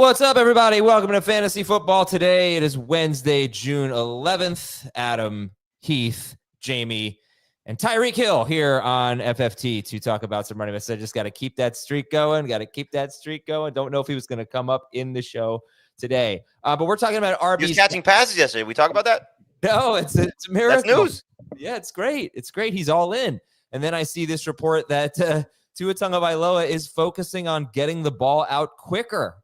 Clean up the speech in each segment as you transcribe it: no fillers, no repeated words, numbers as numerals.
What's up, everybody? Welcome to Fantasy Football. Today, it is Wednesday, June 11th. Adam, Heath, Jamie, and Tyreek Hill here on FFT to talk about some running backs. I just got to keep that streak going. Don't know if he was going to come up in the show today. But we're talking about RBs. He was catching passes yesterday. We talk about that? No, it's a miracle. That's news. Yeah, it's great. It's great. He's all in. And then I see this report that Tua Tagovailoa is focusing on getting the ball out quicker.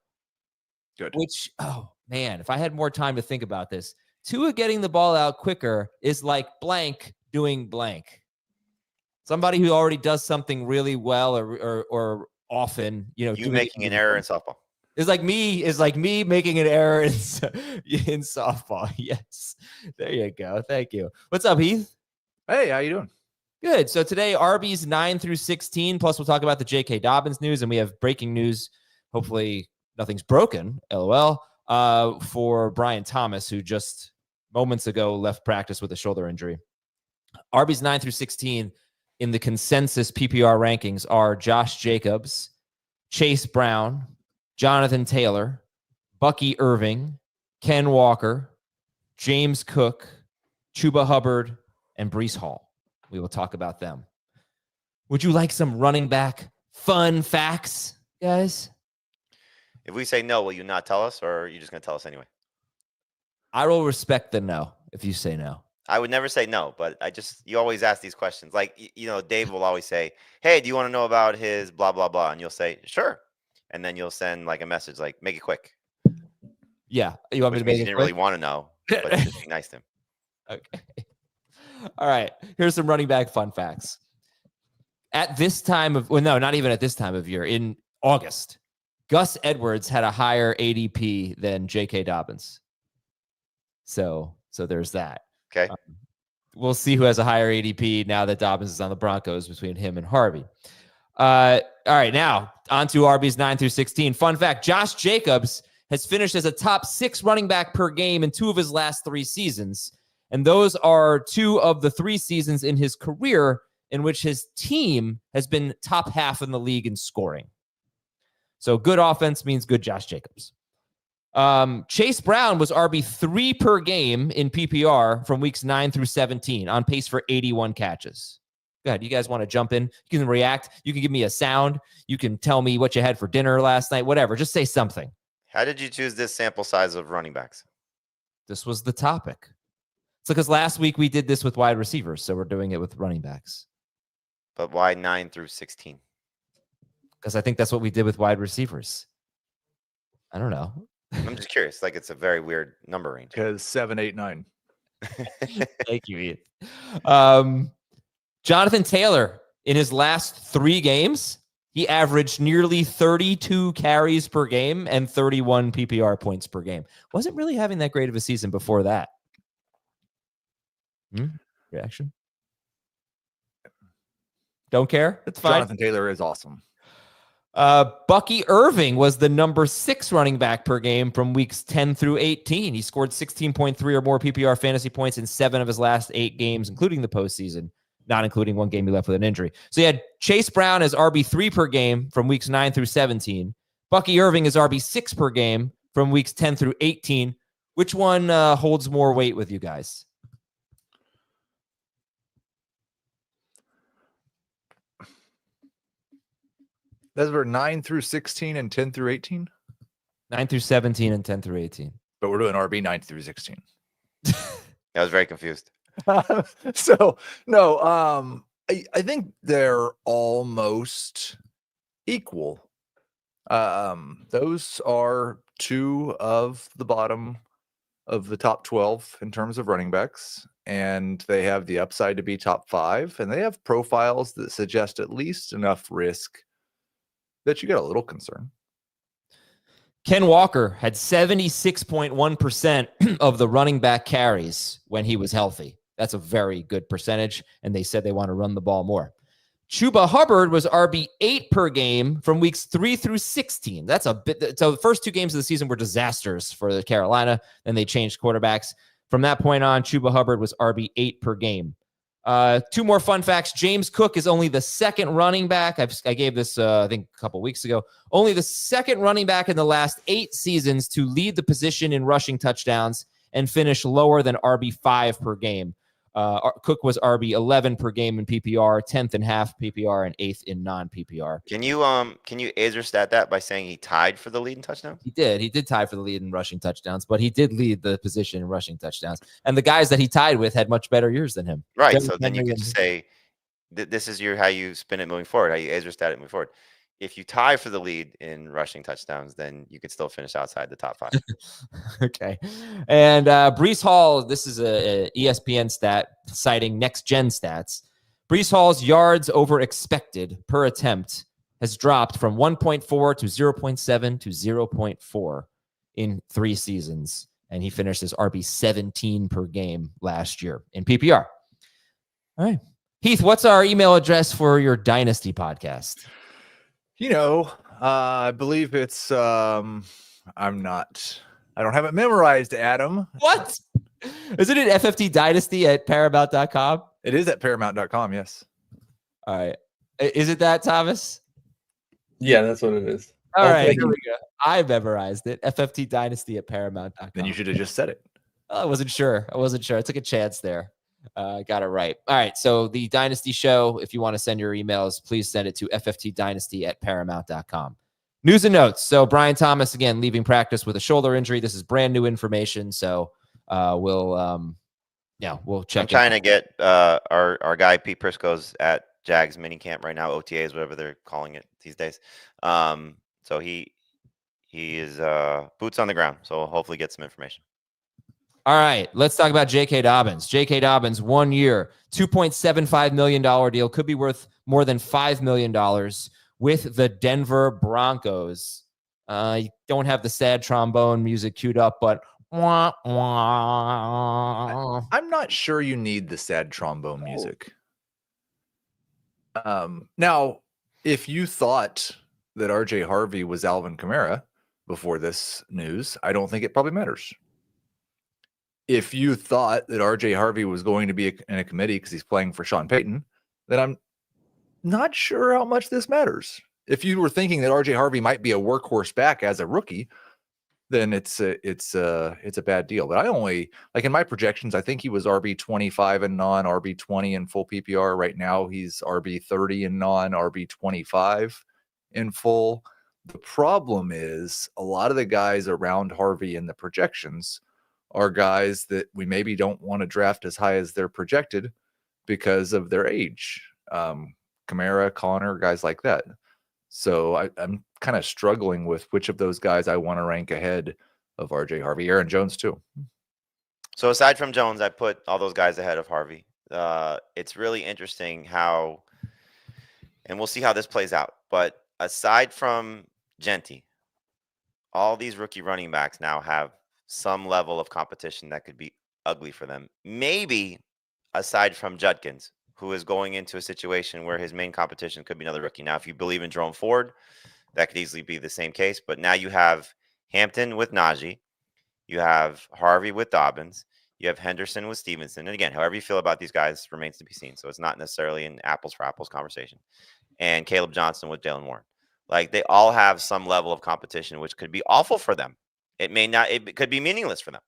Good. Which, oh, man, if I had more time to think about this, Tua getting the ball out quicker is like blank doing blank. Somebody who already does something really well or often, you making an error in softball. It's like me making an error in softball. Yes. There you go. Thank you. What's up, Heath? Hey, how you doing? Good. So today, RBs 9 through 16. Plus, we'll talk about the J.K. Dobbins news, and we have breaking news. Hopefully, nothing's broken, LOL, for Brian Thomas, who just moments ago left practice with a shoulder injury. RBs 9 through 16 in the consensus PPR rankings are Josh Jacobs, Chase Brown, Jonathan Taylor, Bucky Irving, Ken Walker, James Cook, Chuba Hubbard, and Breece Hall. We will talk about them. Would you like some running back fun facts, guys? If we say no, will you not tell us, or are you just going to tell us anyway? I will respect the no if you say no. I would never say no, but you always ask these questions. Like, Dave will always say, hey, do you want to know about his blah, blah, blah? And you'll say, sure. And then you'll send like a message like, make it quick. Yeah. You want me to make it quick? You didn't really want to know, but just be nice to him. Okay. All right. Here's some running back fun facts. At this time of, well, no, not even at this time of year. In August, Gus Edwards had a higher ADP than J.K. Dobbins. So there's that. Okay. We'll see who has a higher ADP now that Dobbins is on the Broncos between him and Harvey. All right, now on to RBs 9 through 16. Fun fact, Josh Jacobs has finished as a top 6 running back per game in 2 of his last 3 seasons. And those are 2 of the 3 seasons in his career in which his team has been top half in the league in scoring. So good offense means good Josh Jacobs. Chase Brown was RB3 per game in PPR from weeks 9 through 17, on pace for 81 catches. Go ahead. You guys want to jump in? You can react. You can give me a sound. You can tell me what you had for dinner last night, whatever. Just say something. How did you choose this sample size of running backs? This was the topic. It's because last week we did this with wide receivers, so we're doing it with running backs. But why 9 through 16? Because I think that's what we did with wide receivers. I don't know. I'm just curious. Like, it's a very weird number range. Because 7, 8, 9. Thank you, Ian. Jonathan Taylor, in his last 3 games, he averaged nearly 32 carries per game and 31 PPR points per game. Wasn't really having that great of a season before that. Reaction? Don't care? That's fine. Jonathan Taylor is awesome. Bucky Irving was the number 6 running back per game from weeks 10 through 18. He scored 16.3 or more PPR fantasy points in 7 of his last 8 games, including the postseason, not including 1 game he left with an injury. So you had Chase Brown as RB3 per game from weeks 9 through 17. Bucky Irving is RB6 per game from weeks 10 through 18. Which one holds more weight with you guys? Those were 9 through 16 and 10 through 18? 9 through 17 and 10 through 18. But we're doing RB 9 through 16. I was very confused. So, no, I think they're almost equal. Those are 2 of the bottom of the top 12 in terms of running backs, and they have the upside to be top 5, and they have profiles that suggest at least enough risk that you get a little concern. Ken Walker had 76.1% of the running back carries when he was healthy. That's a very good percentage, and they said they want to run the ball more. Chuba Hubbard was RB8 per game from weeks 3 through 16. That's a bit. So the first 2 games of the season were disasters for the Carolina. Then they changed quarterbacks. From that point on, Chuba Hubbard was RB8 per game. Two more fun facts. James Cook is only the second running back. I gave this, I think, a couple weeks ago. Only the second running back in the last 8 seasons to lead the position in rushing touchdowns and finish lower than RB5 per game. Cook was RB11 per game in PPR, 10th in half PPR, and 8th in non-PPR. Can you Azer stat that by saying he tied for the lead in touchdowns? He did tie for the lead in rushing touchdowns, but he did lead the position in rushing touchdowns. And the guys that he tied with had much better years than him. Right. Derrick So then you Henry could say this is how you spin it moving forward, how you Azer stat it moving forward. If you tie for the lead in rushing touchdowns, then you could still finish outside the top 5. Okay. And Breece Hall, this is a ESPN stat citing Next Gen Stats. Breece Hall's yards over expected per attempt has dropped from 1.4 to 0.7 to 0.4 in 3 seasons. And he finished as RB 17 per game last year in PPR. All right. Heath, what's our email address for your Dynasty podcast? I believe it's I don't have it memorized, Adam. What? Isn't it FFT Dynasty at Paramount.com? It is at Paramount.com, yes. All right. Is it that, Thomas? Yeah, that's what it is. All right. thank Here we go. I memorized it. FFT Dynasty at Paramount.com. Then you should have just said it. I wasn't sure. I took a chance there. Got it right. All right. So the Dynasty Show, if you want to send your emails, please send it to FFTDynasty at Paramount.com. News and notes. So Brian Thomas, again, leaving practice with a shoulder injury. This is brand new information. So we'll check. I'm trying to get our guy Pete Prisco's at Jags minicamp right now, OTAs, whatever they're calling it these days. So he is boots on the ground. So we'll hopefully get some information. All right, let's talk about J.K. Dobbins. J.K. Dobbins, 1 year, $2.75 million deal. Could be worth more than $5 million with the Denver Broncos. You don't have the sad trombone music queued up, but wah, wah. I'm not sure you need the sad trombone music. Now, if you thought that RJ Harvey was Alvin Kamara before this news, I don't think it probably matters. If you thought that RJ Harvey was going to be in a committee because he's playing for Sean Payton, then I'm not sure how much this matters. If you were thinking that RJ Harvey might be a workhorse back as a rookie, then it's a bad deal. But I only, like in my projections, I think he was RB 25 and non, RB 20 in full PPR. Right now he's RB 30 and non, RB 25 in full. The problem is a lot of the guys around Harvey in the projections are guys that we maybe don't want to draft as high as they're projected because of their age. Kamara, Connor, guys like that. So I'm kind of struggling with which of those guys I want to rank ahead of RJ Harvey. Aaron Jones too. So aside from Jones, I put all those guys ahead of Harvey. It's really interesting how, and we'll see how this plays out, but aside from Genty, all these rookie running backs now have some level of competition that could be ugly for them. Maybe aside from Judkins, who is going into a situation where his main competition could be another rookie. Now, if you believe in Jerome Ford, that could easily be the same case. But now you have Hampton with Najee. You have Harvey with Dobbins. You have Henderson with Stevenson. And again, however you feel about these guys remains to be seen. So it's not necessarily an apples for apples conversation. And Caleb Johnson with Jalen Warren. Like, they all have some level of competition, which could be awful for them. It may not, it could be meaningless for them,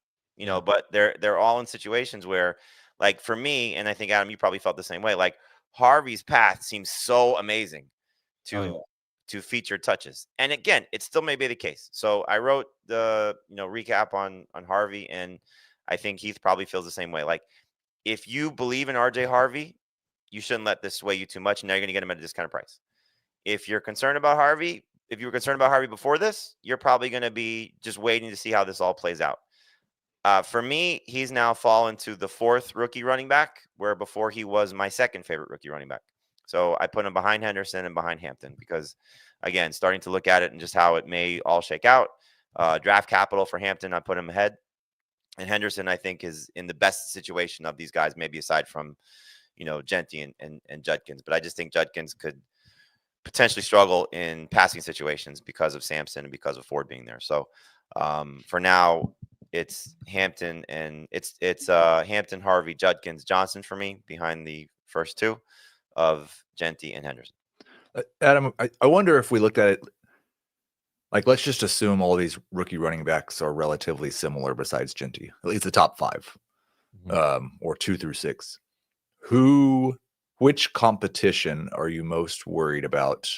but they're all in situations where, like, for me, and I think, Adam, you probably felt the same way, like Harvey's path seems so amazing to feature touches. And again, it still may be the case. So I wrote the, recap on Harvey, and I think Heath probably feels the same way. Like, if you believe in RJ Harvey, you shouldn't let this sway you too much. Now you're going to get him at a discounted price. If you're concerned about Harvey, if you were concerned about Harvey before this, you're probably going to be just waiting to see how this all plays out. For me, he's now fallen to the 4th rookie running back, where before he was my 2nd favorite rookie running back. So I put him behind Henderson and behind Hampton because, again, starting to look at it and just how it may all shake out. Draft capital for Hampton, I put him ahead. And Henderson, I think, is in the best situation of these guys, maybe aside from, Genty and Judkins. But I just think Judkins could potentially struggle in passing situations because of Sampson and because of Ford being there. So for now, it's Hampton and it's Hampton, Harvey, Judkins, Johnson for me behind the first two of Genty and Henderson. Adam, I wonder if we looked at it, like, let's just assume all these rookie running backs are relatively similar besides Genty, at least the top 5, or 2 through 6. Which competition are you most worried about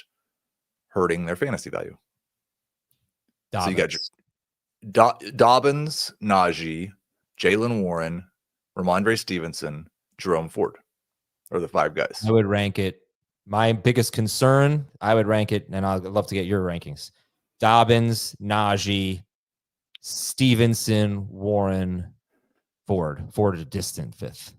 hurting their fantasy value? Dobbins. So you got Dobbins, Najee, Jalen Warren, Ramondre Stevenson, Jerome Ford are the 5 guys. I would rank it. My biggest concern, I would rank it, and I'd love to get your rankings. Dobbins, Najee, Stevenson, Warren, Ford. Ford a distant 5th.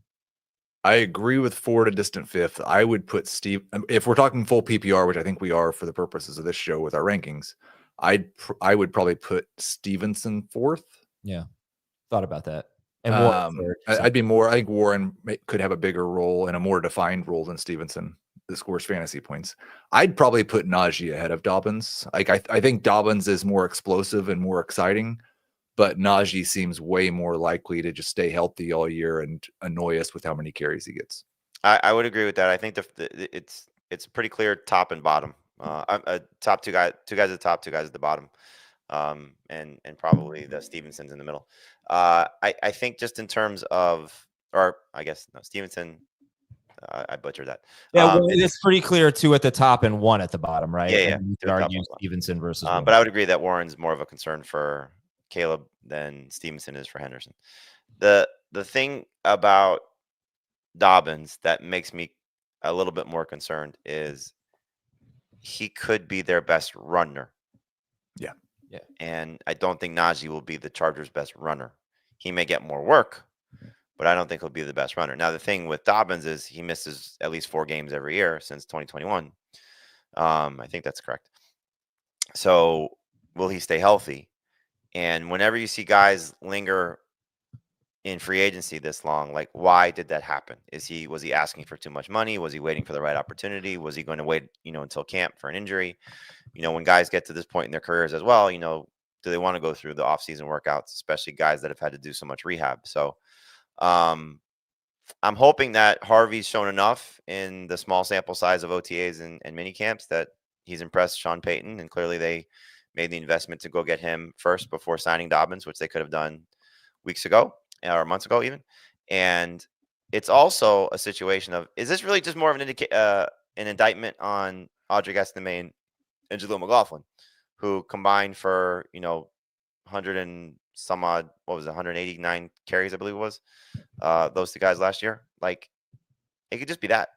I agree with Ford a distant 5th. I would put Steve, if we're talking full PPR, which I think we are for the purposes of this show with our rankings, I would probably put Stevenson 4th. Yeah, thought about that. And Warren I'd be more. I think Warren could have a bigger role and a more defined role than Stevenson that scores fantasy points. I'd probably put Najee ahead of Dobbins. Like I think Dobbins is more explosive and more exciting, but Najee seems way more likely to just stay healthy all year and annoy us with how many carries he gets. I would agree with that. I think it's pretty clear top and bottom. Top two guys at the top, 2 guys at the bottom, and probably the Stevensons in the middle. I think just in terms of, or I guess no, Stevenson. I butchered that. Yeah, it's pretty clear 2 at the top and 1 at the bottom, right? Yeah. And you could argue Stevenson versus. But I would agree that Warren's more of a concern for Caleb than Stevenson is for Henderson. The thing about Dobbins that makes me a little bit more concerned is he could be their best runner. Yeah. And I don't think Najee will be the Chargers' best runner. He may get more work, but I don't think he'll be the best runner. Now, the thing with Dobbins is he misses at least 4 games every year since 2021. I think that's correct. So will he stay healthy? And whenever you see guys linger in free agency this long, like, why did that happen? Was he asking for too much money? Was he waiting for the right opportunity? Was he going to wait, until camp for an injury? When guys get to this point in their careers as well, do they want to go through the offseason workouts, especially guys that have had to do so much rehab? So I'm hoping that Harvey's shown enough in the small sample size of OTAs and mini camps that he's impressed Sean Payton, and clearly they made the investment to go get him first before signing Dobbins, which they could have done weeks ago or months ago even. And it's also a situation of, is this really just more of an indictment on Audrey Gaston and Jaleel McLaughlin, who combined for 100 and some odd, 189 carries, I believe it was, those 2 guys last year. Like, it could just be that.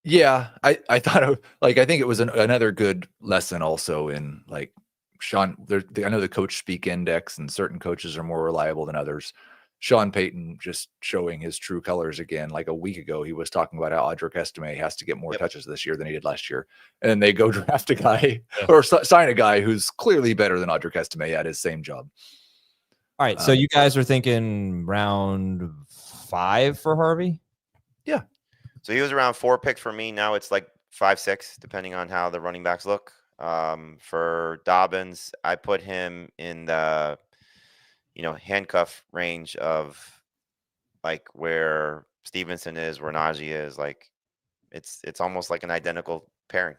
Yeah, I thought I think it was another good lesson also in, like, Sean. I know the coach speak index, and certain coaches are more reliable than others. Sean Payton just showing his true colors again. Like a week ago, he was talking about how Audric Estime has to get more touches this year than he did last year. And then they go draft a guy or sign a guy who's clearly better than Audric Estime at his same job. All right. So you guys are thinking round 5 for Harvey? Yeah. So he was around 4 pick for me. Now it's like 5, 6, depending on how the running backs look. For Dobbins, I put him in the handcuff range of like where Stevenson is, where Najee is. Like it's almost like an identical pairing.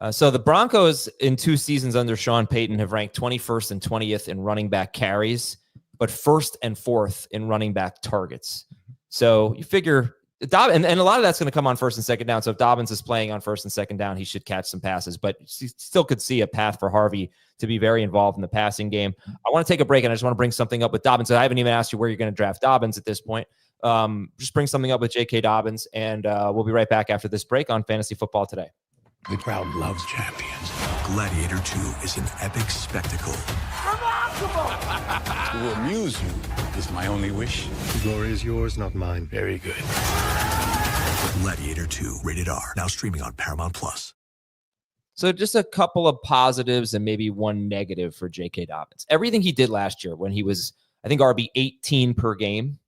So the Broncos in 2 seasons under Sean Payton have ranked 21st and 20th in running back carries, but 1st and 4th in running back targets. So you figure and a lot of that's going to come on 1st and 2nd down. So if Dobbins is playing on 1st and 2nd down, he should catch some passes, but you still could see a path for Harvey to be very involved in the passing game. I want to take a break, and I just want to bring something up with Dobbins. I haven't even asked you where you're going to draft Dobbins at this point. Just bring something up with J.K. Dobbins, and we'll be right back after this break on Fantasy Football Today. The crowd loves champions. Gladiator 2 is an epic spectacle. Remarkable! To amuse you is my only wish. The glory is yours, not mine. Very good. Gladiator 2, rated R, now streaming on Paramount+. So just a couple of positives and maybe one negative for J.K. Dobbins. Everything he did last year when he was, I think, RB 18 per game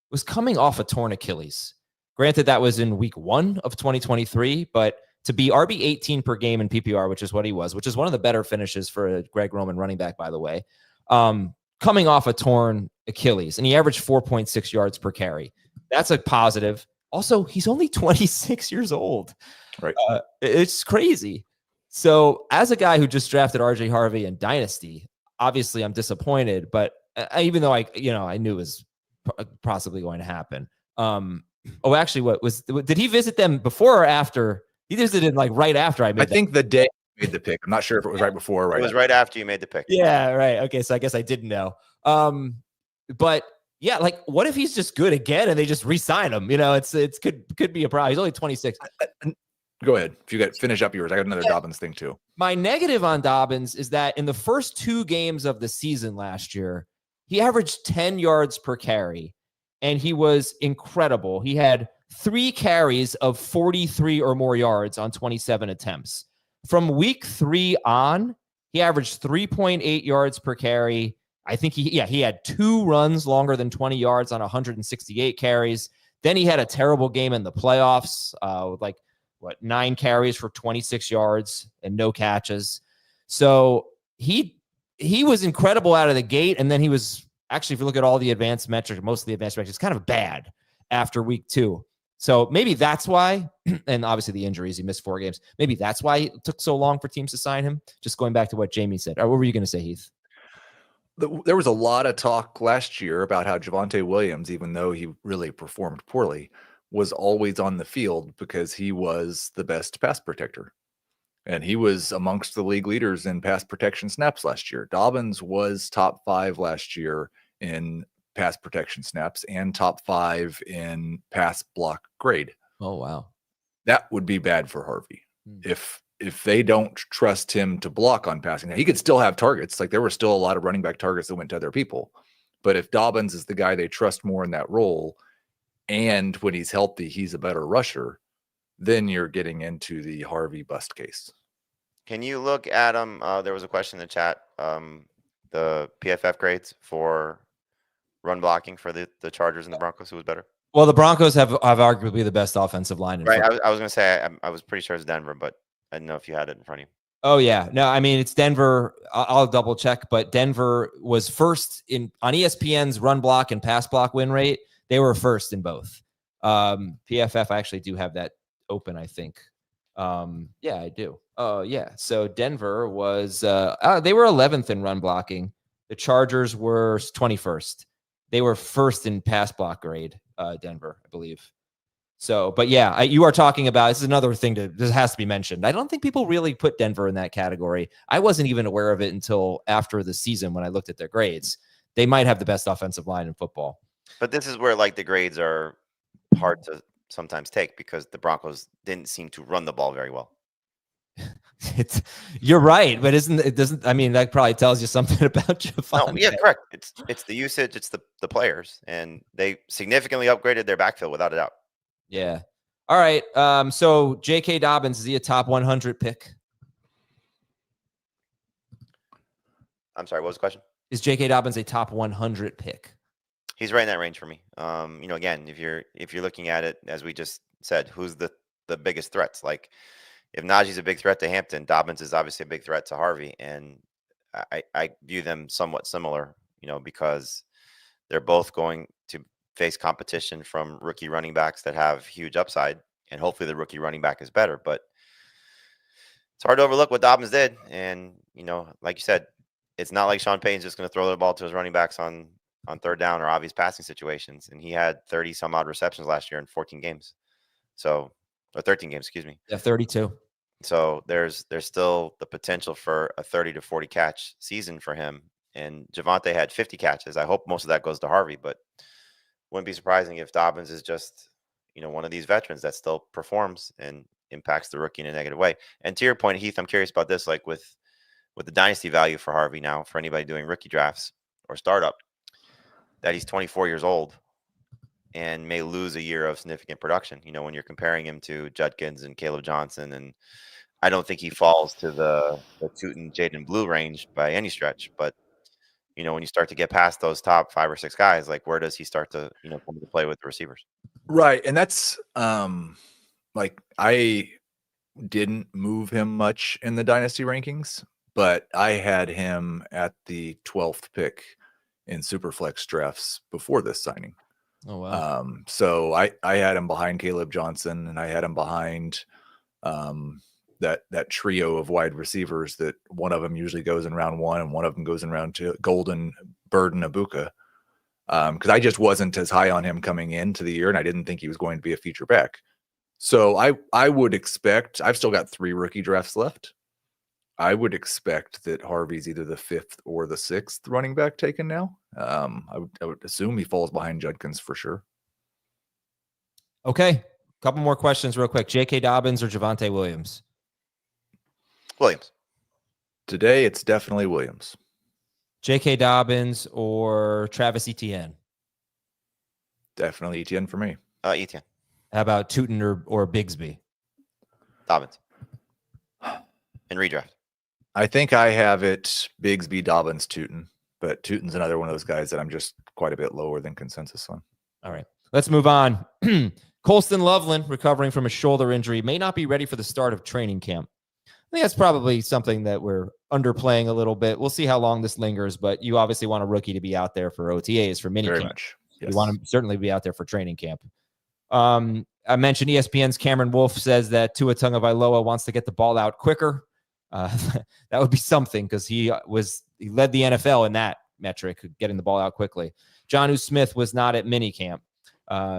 was coming off a torn Achilles. Granted, that was in week 1 of 2023, but to be RB 18 per game in PPR, which is what he was, which is one of the better finishes for a Greg Roman running back, by the way. coming off a torn Achilles, and he averaged 4.6 yards per carry. That's a positive. Also, he's only 26 years old. Right. It's crazy. So as a guy who just drafted RJ Harvey in Dynasty, obviously I'm disappointed, but even though I knew it was possibly going to happen. Actually, did he visit them before or after? He visited like right after I think the day I made the pick. I'm not sure if it was right before or right It was after. right after you made the pick. Yeah, right. Okay, so I guess I didn't know. But yeah, like what if he's just good again and they just re-sign him? It's could be a problem. He's only 26. Go ahead. If you got finish up yours, I got another Dobbins thing too. My negative on Dobbins is that in the first 2 games of the season last year, he averaged 10 yards per carry, and he was incredible. He had 3 carries of 43 or more yards on 27 attempts. From week 3 on, he averaged 3.8 yards per carry. I think he had 2 runs longer than 20 yards on 168 carries. Then he had a terrible game in the playoffs with 9 carries for 26 yards and no catches. So he was incredible out of the gate. And then he was actually, if you look at all the advanced metrics, most of the advanced metrics, kind of bad after week 2. So maybe that's why, and obviously the injuries, he missed 4 games. Maybe that's why it took so long for teams to sign him. Just going back to what Jamie said. What were you going to say, Heath? There was a lot of talk last year about how Javonte Williams, even though he really performed poorly, was always on the field because he was the best pass protector. And he was amongst the league leaders in pass protection snaps last year. Dobbins was top 5 last year in pass protection snaps and top 5 in pass block grade. Oh, wow. That would be bad for Harvey. If they don't trust him to block on passing. Now, he could still have targets. Like there were still a lot of running back targets that went to other people. But if Dobbins is the guy they trust more in that role, and when he's healthy, he's a better rusher, then you're getting into the Harvey bust case. Can you look at him? There was a question in the chat. The PFF grades for run blocking for the Chargers and the Broncos, who was better? Well, the Broncos have arguably the best offensive line. Right. I was going to say, I was pretty sure it's Denver, but I didn't know if you had it in front of you. Oh, yeah. No, I mean, it's Denver. I'll double check, but Denver was first on ESPN's run block and pass block win rate. They were first in both. PFF, I actually do have that open, I think. Yeah, I do. Oh, yeah. So Denver was, they were 11th in run blocking. The Chargers were 21st. They were first in pass block grade, Denver, I believe. So, but yeah, you are talking about, this is another thing this has to be mentioned. I don't think people really put Denver in that category. I wasn't even aware of it until after the season when I looked at their grades. They might have the best offensive line in football. But this is where the grades are hard to sometimes take because the Broncos didn't seem to run the ball very well. You're right, but that probably tells you something about Javonte. No, yeah, correct. It's the usage, it's the players, and they significantly upgraded their backfield without a doubt. Yeah. All right. So J.K. Dobbins, is he a top 100 pick? I'm sorry, what was the question? Is J.K. Dobbins a top 100 pick? He's right in that range for me. Again, if you're looking at it, as we just said, who's the biggest threats? Like if Najee's a big threat to Hampton, Dobbins is obviously a big threat to Harvey. And I view them somewhat similar, because they're both going to face competition from rookie running backs that have huge upside. And hopefully the rookie running back is better. But it's hard to overlook what Dobbins did. And, like you said, it's not like Sean Payton's just going to throw the ball to his running backs on third down or obvious passing situations. And he had 30 some odd receptions last year in 14 games. Or 13 games, excuse me. Yeah, 32. So there's still the potential for a 30 to 40 catch season for him. And Javonte had 50 catches. I hope most of that goes to Harvey, but wouldn't be surprising if Dobbins is just, one of these veterans that still performs and impacts the rookie in a negative way. And to your point, Heath, I'm curious about this, like with the dynasty value for Harvey now, for anybody doing rookie drafts or startup, that he's 24 years old and may lose a year of significant production, when you're comparing him to Judkins and Caleb Johnson. And I don't think he falls to the Tootin, Jaden Blue range by any stretch. But, when you start to get past those top 5 or 6 guys, like where does he start to, come into play with the receivers? Right. And that's I didn't move him much in the dynasty rankings but I had him at the 12th pick in Superflex drafts before this signing. Oh, wow. So I had him behind Caleb Johnson, and I had him behind that trio of wide receivers that one of them usually goes in round 1 and one of them goes in round 2, Golden, Bird, and Ibuka. Because I just wasn't as high on him coming into the year, and I didn't think he was going to be a feature back. So I would expect, I've still got 3 rookie drafts left. I would expect that Harvey's either the 5th or the 6th running back taken now. I would assume he falls behind Judkins for sure. Okay. Couple more questions real quick. J.K. Dobbins or Javonte Williams? Williams. Today, it's definitely Williams. J.K. Dobbins or Travis Etienne? Definitely Etienne for me. Etienne. How about Tootin or Bigsby? Dobbins. In redraft. I think I have it Bigsby, Dobbins, Tootin, but Tootin's another one of those guys that I'm just quite a bit lower than consensus on. All right, let's move on. Colston Loveland, recovering from a shoulder injury, may not be ready for the start of training camp. I think that's probably something that we're underplaying a little bit. We'll see how long this lingers, but you obviously want a rookie to be out there for OTAs, for minicamp. Very much. Yes. You want to certainly be out there for training camp. I mentioned ESPN's Cameron Wolf says that Tua Tagovailoa wants to get the ball out quicker. That would be something, because he led the NFL in that metric, getting the ball out quickly. Jonnu Smith was not at minicamp.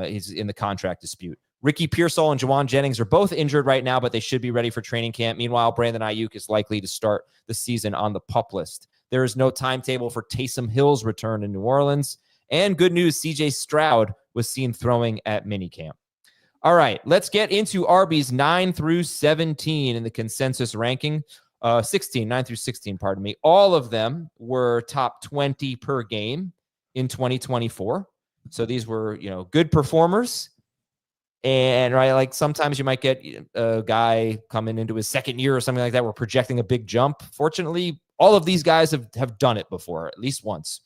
He's in the contract dispute. Ricky Pearsall and Jawan Jennings are both injured right now, but they should be ready for training camp. Meanwhile, Brandon Ayuk is likely to start the season on the PUP list. There is no timetable for Taysom Hill's return in New Orleans. And good news, CJ Stroud was seen throwing at minicamp. All right, let's get into RB's 9 through 17 in the consensus ranking. 9 through 16, pardon me. All of them were top 20 per game in 2024. So these were, good performers. And right, like sometimes you might get a guy coming into his second year or something like that. We're projecting a big jump. Fortunately, all of these guys have done it before, at least once.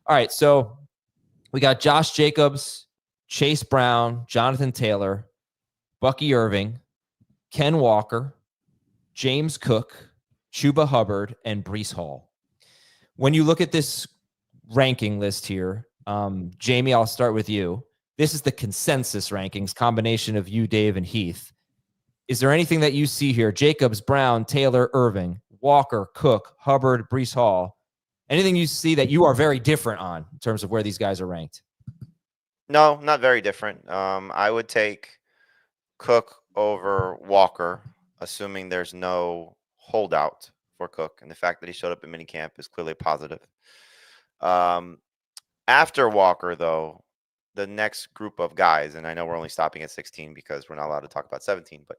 All right, so we got Josh Jacobs, Chase Brown, Jonathan Taylor, Bucky Irving, Ken Walker, James Cook, Chuba Hubbard, and Breece Hall. When you look at this ranking list here, Jamie, I'll start with you. This is the consensus rankings, combination of you, Dave, and Heath. Is there anything that you see here? Jacobs, Brown, Taylor, Irving, Walker, Cook, Hubbard, Breece Hall. Anything you see that you are very different on in terms of where these guys are ranked? No, not very different. I would take Cook over Walker, assuming there's no holdout for Cook, and the fact that he showed up at minicamp is clearly positive. After Walker, though, the next group of guys, and I know we're only stopping at 16 because we're not allowed to talk about 17, but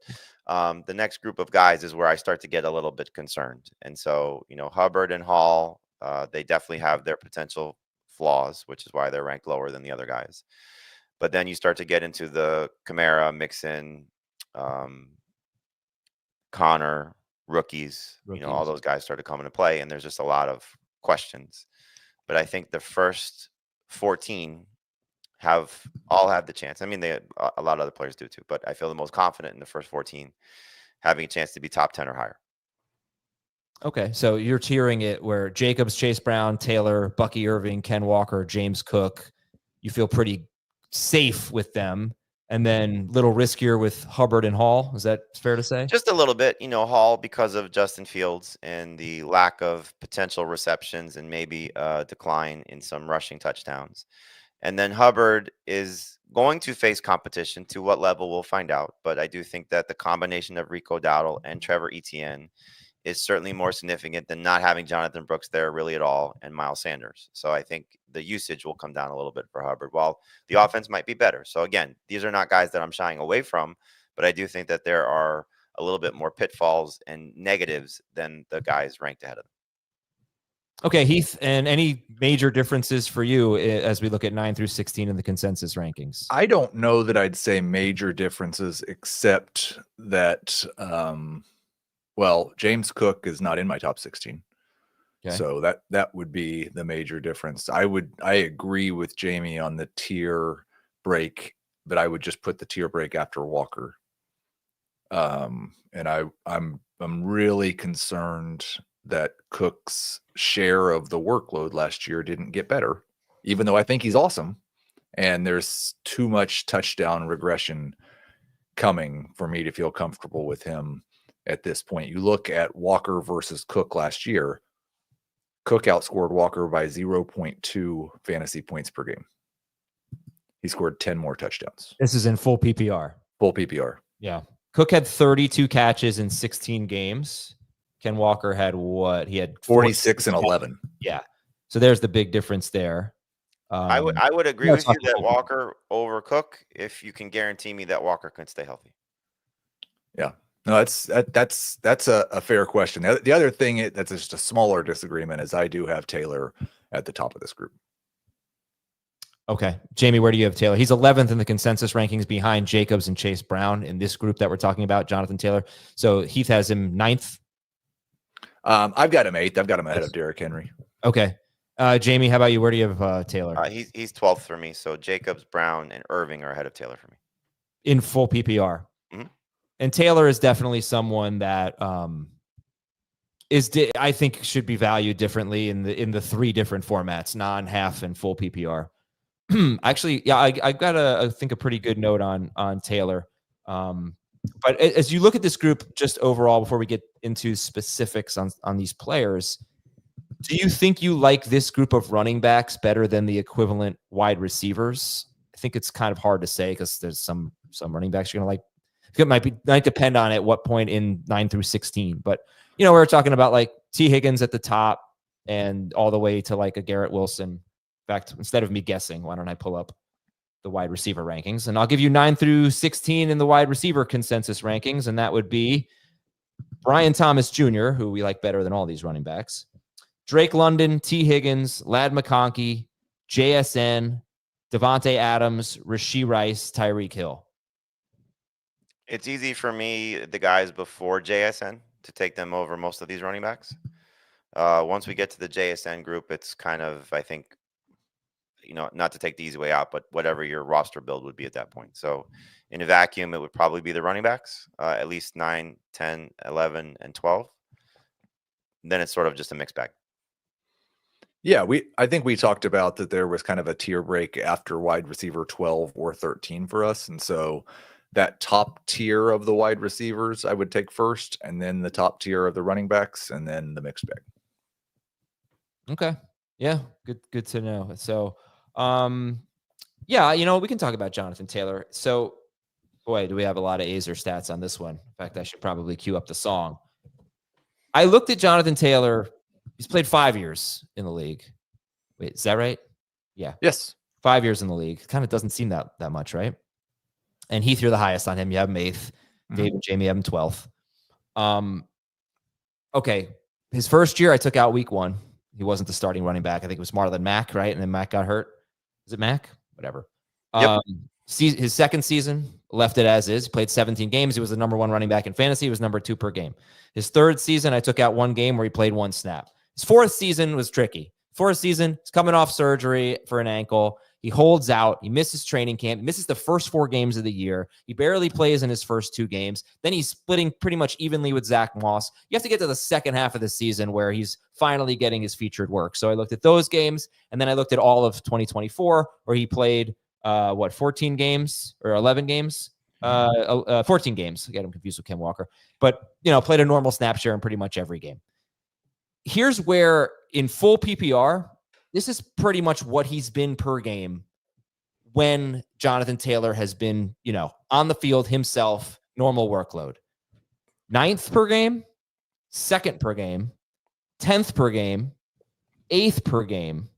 the next group of guys is where I start to get a little bit concerned. And so, Hubbard and Hall, they definitely have their potential flaws, which is why they're ranked lower than the other guys. But then you start to get into the Kamara, Mixon, Connor, rookies, all those guys started coming to play, and there's just a lot of questions. But I think the first 14 all have the chance. I mean, a lot of other players do too, but I feel the most confident in the first 14 having a chance to be top 10 or higher. Okay, so you're tiering it where Jacobs, Chase Brown, Taylor, Bucky Irving, Ken Walker, James Cook, you feel pretty safe with them, and then a little riskier with Hubbard and Hall. Is that fair to say? Just a little bit, Hall, because of Justin Fields and the lack of potential receptions and maybe a decline in some rushing touchdowns. And then Hubbard is going to face competition. To what level, we'll find out. But I do think that the combination of Rico Dowdle and Trevor Etienne is certainly more significant than not having Jonathan Brooks there really at all and Miles Sanders. So I think the usage will come down a little bit for Hubbard, while the offense might be better. So again, these are not guys that I'm shying away from, but I do think that there are a little bit more pitfalls and negatives than the guys ranked ahead of them. Okay, Heath, and any major differences for you as we look at 9 through 16 in the consensus rankings? I don't know that I'd say major differences, except that, James Cook is not in my top 16. Okay. So that would be the major difference. I agree with Jamie on the tier break, but I would just put the tier break after Walker. And I'm really concerned that Cook's share of the workload last year didn't get better, even though I think he's awesome. And there's too much touchdown regression coming for me to feel comfortable with him at this point. You look at Walker versus Cook last year, Cook outscored Walker by 0.2 fantasy points per game. He scored 10 more touchdowns. This is in full PPR. Full PPR. Yeah. Cook had 32 catches in 16 games. Ken Walker had what? He had 46 and 11. Yeah. So there's the big difference there. I would agree with you that Walker over Cook if you can guarantee me that Walker can stay healthy. Yeah. No, that's a fair question. The other thing that's just a smaller disagreement is I do have Taylor at the top of this group. Okay. Jamie, where do you have Taylor? He's 11th in the consensus rankings behind Jacobs and Chase Brown in this group that we're talking about, Jonathan Taylor. So Heath has him 9th. I've got him 8th. I've got him ahead of Derrick Henry. Okay. Jamie, how about you? Where do you have Taylor? He's 12th for me. So Jacobs, Brown, and Irving are ahead of Taylor for me. In full PPR. Mhm. And Taylor is definitely someone that I think should be valued differently in the three different formats, non, half, and full PPR. Actually, yeah, I got I think a pretty good note on Taylor. But as you look at this group, just overall, before we get into specifics on these players, do you think you like this group of running backs better than the equivalent wide receivers? I think it's kind of hard to say because there's some running backs you're gonna like. It might depend on at what point in 9 through 16. But we're talking about like T. Higgins at the top and all the way to like a Garrett Wilson. In fact, instead of me guessing, why don't I pull up the wide receiver rankings? And I'll give you 9 through 16 in the wide receiver consensus rankings, and that would be Brian Thomas Jr., who we like better than all these running backs, Drake London, T. Higgins, Ladd McConkey, JSN, Devontae Adams, Rashee Rice, Tyreek Hill. It's easy for me, the guys before JSN, to take them over most of these running backs. Once we get to the JSN group, it's kind of, I think, not to take the easy way out, but whatever your roster build would be at that point. So in a vacuum, it would probably be the running backs, at least 9, 10, 11, and 12. Then it's sort of just a mixed bag. Yeah, I think we talked about that there was kind of a tier break after wide receiver 12 or 13 for us. And so that top tier of the wide receivers I would take first, and then the top tier of the running backs, and then the mixed bag. Okay. Yeah, good to know. So yeah, we can talk about Jonathan Taylor. So boy, do we have a lot of Azer stats on this one. In fact, I should probably cue up the song. I looked at Jonathan Taylor. He's played 5 years in the league. Wait, is that right? Yeah. Yes. 5 years in the league. Kind of doesn't seem that much, right? And Heath, you're the highest on him. You have him 8th. Dave and Jamie have him 12th. Okay. His first year, I took out week 1. He wasn't the starting running back. I think it was Marlon Mack, right? And then Mack got hurt. Is it Mack? Whatever. Yep. His second season, left it as is. He played 17 games. He was the number 1 running back in fantasy. He was number 2 per game. His third season, I took out 1 game where he played 1 snap. His fourth season was tricky. Fourth season, he's coming off surgery for an ankle. He holds out. He misses training camp. He misses the first 4 games of the year. He barely plays in his first 2 games. Then he's splitting pretty much evenly with Zach Moss. You have to get to the second half of the season where he's finally getting his featured work. So I looked at those games, and then I looked at all of 2024 where he played, 14 games or 11 games? 14 games. I get him confused with Ken Walker. But, played a normal snap share in pretty much every game. Here's where, in full PPR, this is pretty much what he's been per game when Jonathan Taylor has been, on the field himself, normal workload. 9th per game, 2nd per game, 10th per game, 8th per game.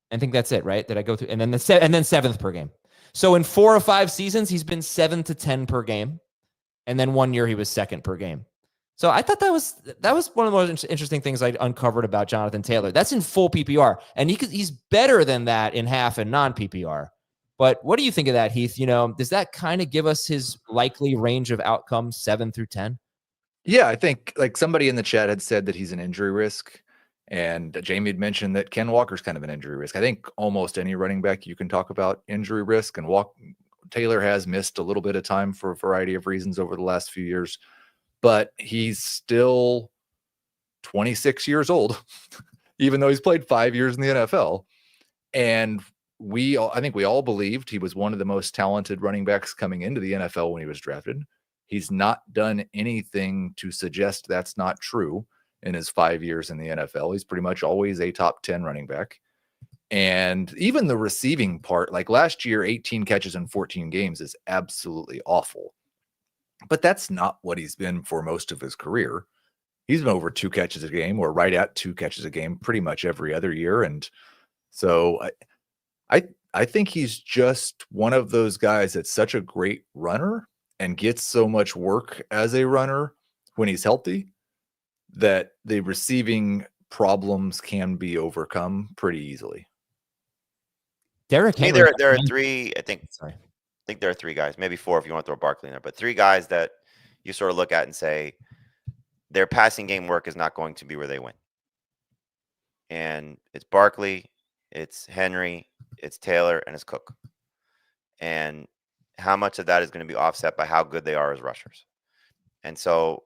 I think that's it, right? Did I go through? And then 7th per game. So in 4 or 5 seasons, he's been 7 to 10 per game. And then 1 year he was 2nd per game. So I thought that was one of the most interesting things I uncovered about Jonathan Taylor. That's in full PPR, and he's better than that in half and non-PPR. But what do you think of that, Heath? Does that kind of give us his likely range of outcomes, 7 through 10? Yeah, I think like somebody in the chat had said that he's an injury risk, and Jamie had mentioned that Ken Walker's kind of an injury risk. I think almost any running back you can talk about injury risk, and Taylor has missed a little bit of time for a variety of reasons over the last few years. But he's still 26 years old, even though he's played 5 years in the NFL. And I think we all believed he was one of the most talented running backs coming into the NFL when he was drafted. He's not done anything to suggest that's not true in his 5 years in the NFL. He's pretty much always a top 10 running back. And even the receiving part, like last year, 18 catches in 14 games is absolutely awful. But that's not what he's been for most of his career. He's been over 2 catches a game or right at 2 catches a game pretty much every other year. And so I think he's just one of those guys that's such a great runner and gets so much work as a runner when he's healthy that the receiving problems can be overcome pretty easily. Derrick Henry. There are 3, I think there are 3 guys, maybe 4 if you want to throw Barkley in there, but 3 guys that you sort of look at and say their passing game work is not going to be where they win. And it's Barkley, it's Henry, it's Taylor, and it's Cook. And how much of that is going to be offset by how good they are as rushers. And so,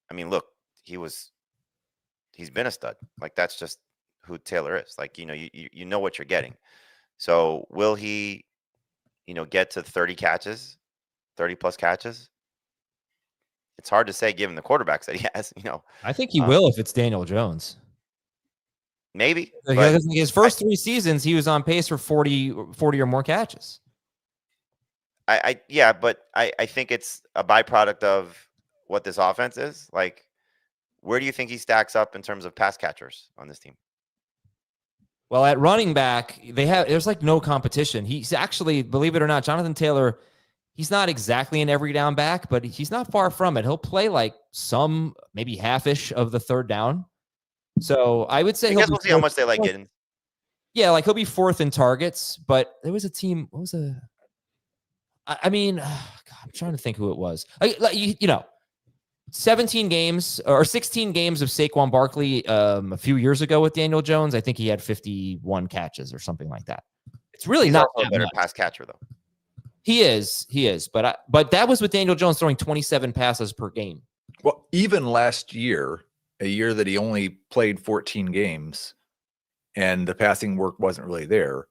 I mean, look, he's been a stud. Like, that's just who Taylor is. Like, you know what you're getting. So will he, get to 30 plus catches? It's hard to say given the quarterbacks that he has, I think he will if it's Daniel Jones. Maybe. Because his first 3 seasons, he was on pace for 40 or more catches. But I think it's a byproduct of what this offense is. Like, where do you think he stacks up in terms of pass catchers on this team? Well, at running back, there's like no competition. He's actually, believe it or not, Jonathan Taylor, he's not exactly an every down back, but he's not far from it. He'll play like maybe half-ish of the third down. So I would say I guess we'll see how much they like getting. Yeah, like he'll be 4th in targets, but there was a team. I'm trying to think who it was. 17 games or 16 games of Saquon Barkley a few years ago with Daniel Jones. I think he had 51 catches or something like that. It's really He's not also a better pass catcher, though. He is. But that was with Daniel Jones throwing 27 passes per game. Well, even last year, a year that he only played 14 games and the passing work wasn't really there,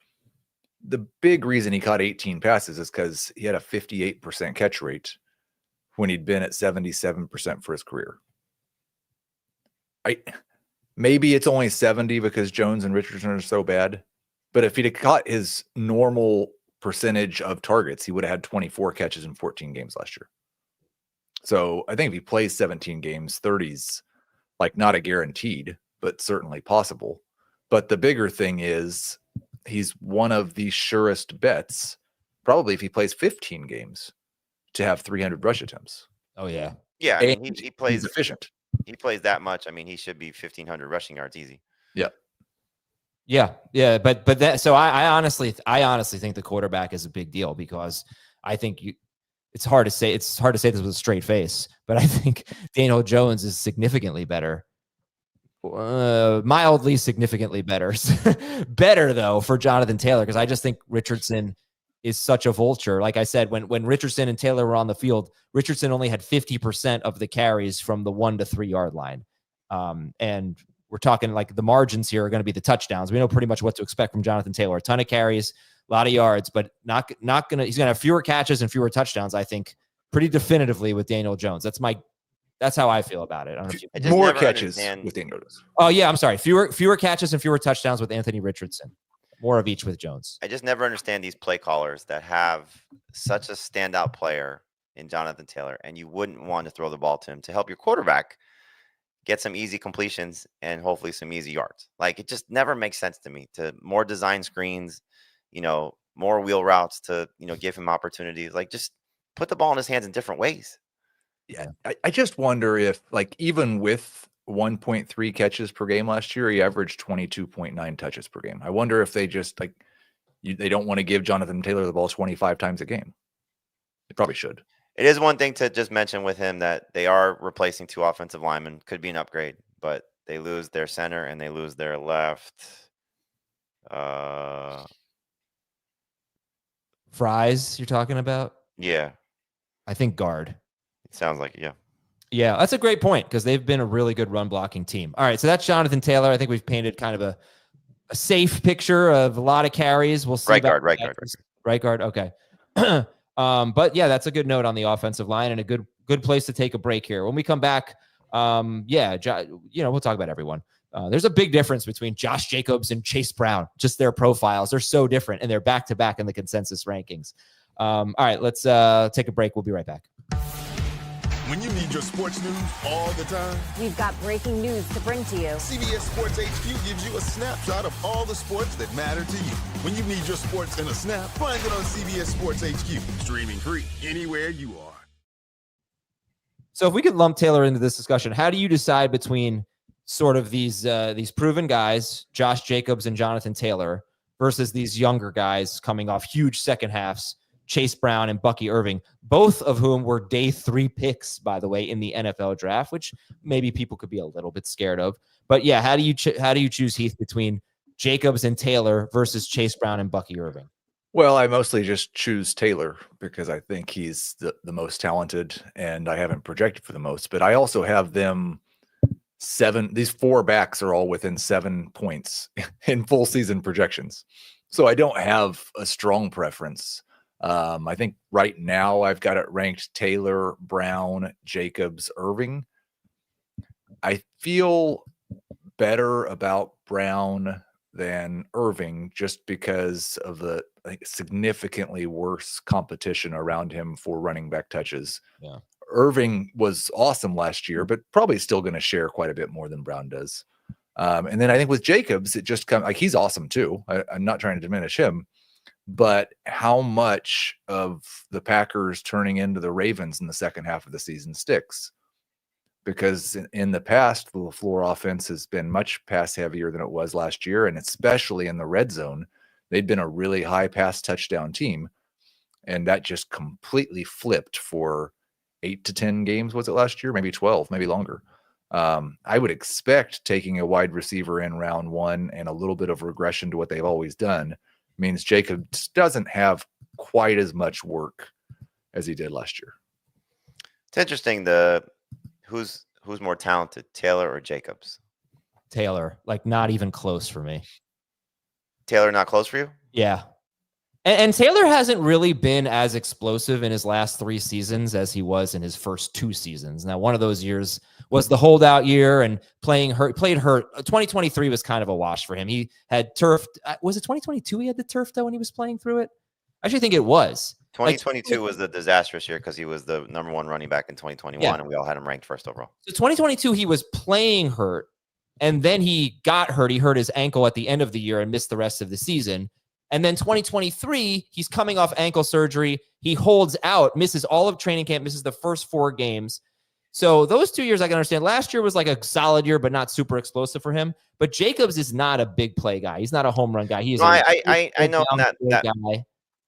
the big reason he caught 18 passes is because he had a 58% catch rate when he'd been at 77% for his career. Maybe it's only 70 because Jones and Richardson are so bad, but if he'd have caught his normal percentage of targets, he would have had 24 catches in 14 games last year. So I think if he plays 17 games, 30's like not a guaranteed, but certainly possible. But the bigger thing is he's one of the surest bets, probably if he plays 15 games, to have 300 rush attempts. Oh, yeah. Yeah, I mean, he plays he's efficient. He plays that much. I mean, he should be 1,500 rushing yards easy. Yeah. Yeah. But that, so I honestly think the quarterback is a big deal because I think it's hard to say this with a straight face, but I think Daniel Jones is significantly better. Mildly significantly better. Better, though, for Jonathan Taylor, because I just think Richardson is such a vulture. Like I said, when Richardson and Taylor were on the field, Richardson only had 50% of the carries from the 1 to 3 yard line. And we're talking like the margins here are going to be the touchdowns. We know pretty much what to expect from Jonathan Taylor. A ton of carries, a lot of yards, but he's going to have fewer catches and fewer touchdowns, I think, pretty definitively with Daniel Jones. That's how I feel about it. I don't know if more catches with Daniel Jones. Oh yeah, I'm sorry. Fewer catches and fewer touchdowns with Anthony Richardson. More of each with Jones. I just never understand these play callers that have such a standout player in Jonathan Taylor, and you wouldn't want to throw the ball to him to help your quarterback get some easy completions and hopefully some easy yards. Like, it just never makes sense to me. To more design screens, more wheel routes to, give him opportunities. Like, just put the ball in his hands in different ways. Yeah, I just wonder if, like, even with 1.3 catches per game last year, he averaged 22.9 touches per game. I wonder if they just they don't want to give Jonathan Taylor the ball 25 times a game. They probably should. It is one thing to just mention with him that they are replacing 2 offensive linemen. Could be an upgrade, but they lose their center and they lose their left. Fries, you're talking about? Yeah. I think guard. It sounds like it, yeah. Yeah, that's a great point because they've been a really good run blocking team. All right, so that's Jonathan Taylor. I think we've painted kind of a safe picture of a lot of carries. We'll see. Right guard. Right guard. Okay. But yeah, that's a good note on the offensive line and a good place to take a break here. When we come back, we'll talk about everyone. There's a big difference between Josh Jacobs and Chase Brown. Just their profiles. They're so different, and they're back-to-back in the consensus rankings. All right, let's take a break. We'll be right back. When you need your sports news all the time, we've got breaking news to bring to you. CBS Sports HQ gives you a snapshot of all the sports that matter to you. When you need your sports in a snap, find it on CBS Sports HQ, streaming free anywhere you are. So if we could lump Taylor into this discussion, how do you decide between sort of these proven guys, Josh Jacobs and Jonathan Taylor, versus these younger guys coming off huge second halves, Chase Brown and Bucky Irving, both of whom were day 3 picks, by the way, in the NFL draft, which maybe people could be a little bit scared of. But yeah, how do you choose, Heath, between Jacobs and Taylor versus Chase Brown and Bucky Irving? Well, I mostly just choose Taylor because I think he's the most talented, and I haven't projected for the most. But I also have them 7. These 4 backs are all within 7 points in full season projections. So I don't have a strong preference. I think right now I've got it ranked Taylor, Brown, Jacobs, Irving. I feel better about Brown than Irving just because of the significantly worse competition around him for running back touches. Yeah. Irving was awesome last year, but probably still going to share quite a bit more than Brown does. And then I think with Jacobs, it just comes he's awesome too. I'm not trying to diminish him. But how much of the Packers turning into the Ravens in the second half of the season sticks? Because in the past, the LaFleur offense has been much pass heavier than it was last year, and especially in the red zone, they'd been a really high pass touchdown team, and that just completely flipped for 8 to 10 games. Was it last year? Maybe 12, maybe longer. I would expect taking a wide receiver in round 1 and a little bit of regression to what they've always done means Jacobs doesn't have quite as much work as he did last year. It's interesting. Who's more talented, Taylor or Jacobs? Taylor, not even close for me. Taylor not close for you? Yeah. And Taylor hasn't really been as explosive in his last 3 seasons as he was in his first 2 seasons. Now, one of those years was the holdout year and played hurt. 2023 was kind of a wash for him. He had turf. Was it 2022 he had the turf, though, when he was playing through it? I actually think it was. 2022 was the disastrous year because he was the number 1 running back in 2021, and we all had him ranked first overall. So 2022, he was playing hurt, and then he got hurt. He hurt his ankle at the end of the year and missed the rest of the season. And then 2023, he's coming off ankle surgery. He holds out, misses all of training camp, misses the first 4 games. So those 2 years I can understand. Last year was like a solid year, but not super explosive for him. But Jacobs is not a big play guy. He's not a home run guy. He's I know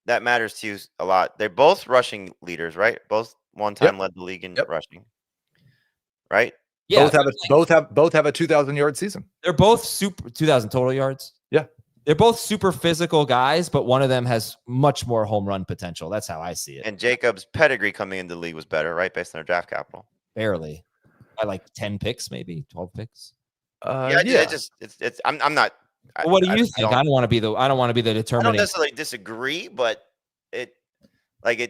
that matters to you a lot. They're both rushing leaders, right? Both one time led the league in rushing, right? Yeah, both have a 2,000-yard season. They're both super 2,000 total yards. Yeah. They're both super physical guys, but one of them has much more home run potential. That's how I see it. And Jacobs' pedigree coming into the league was better, right? Based on their draft capital. Barely. By 10 picks, maybe 12 picks. I'm not. What do you think? I don't want to be the determining. I don't necessarily disagree, but it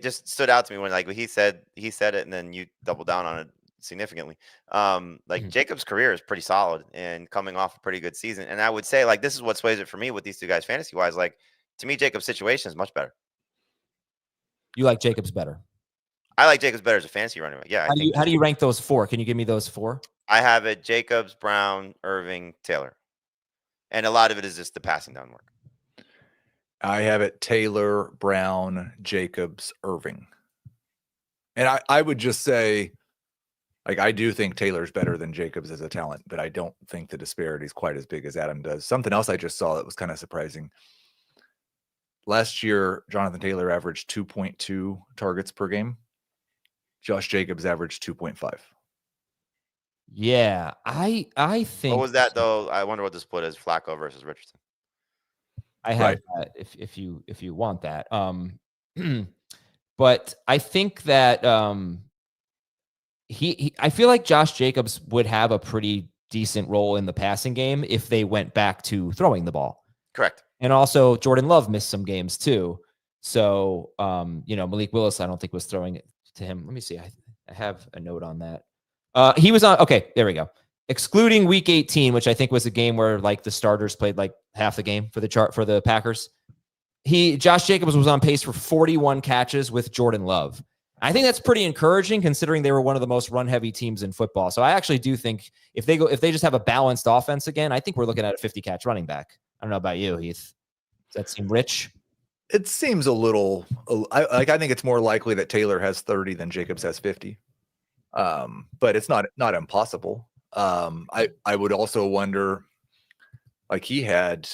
just stood out to me when he said it, and then you double down on it significantly. Jacobs' career is pretty solid and coming off a pretty good season. And I would say this is what sways it for me with these 2 guys fantasy wise. To me, Jacobs' situation is much better. You like Jacobs better? I like Jacobs better as a fantasy running back. Yeah. How do you rank those 4? Can you give me those 4? I have it Jacobs, Brown, Irving, Taylor. And a lot of it is just the passing down work. I have it Taylor, Brown, Jacobs, Irving. And I would just say, I do think Taylor's better than Jacobs as a talent, but I don't think the disparity is quite as big as Adam does. Something else I just saw that was kind of surprising. Last year, Jonathan Taylor averaged 2.2 targets per game. Josh Jacobs averaged 2.5. Yeah, I think. What was that though? I wonder what the split is: Flacco versus Richardson. I have that if you want that. But I think that I feel like Josh Jacobs would have a pretty decent role in the passing game if they went back to throwing the ball. Correct. And also Jordan Love missed some games too. So, Malik Willis, I don't think was throwing it to him. Let me see. I have a note on that. He was on. Okay, there we go. Excluding week 18, which I think was a game where like the starters played like half the game for the Packers. Josh Jacobs was on pace for 41 catches with Jordan Love. I think that's pretty encouraging considering they were one of the most run heavy teams in football. So I actually do think if they just have a balanced offense again, I think we're looking at a 50 catch running back. I don't know about you, Heath. Does that seem rich? It seems a little I think it's more likely that Taylor has 30 than Jacobs has 50. But it's not impossible. I would also wonder, like he had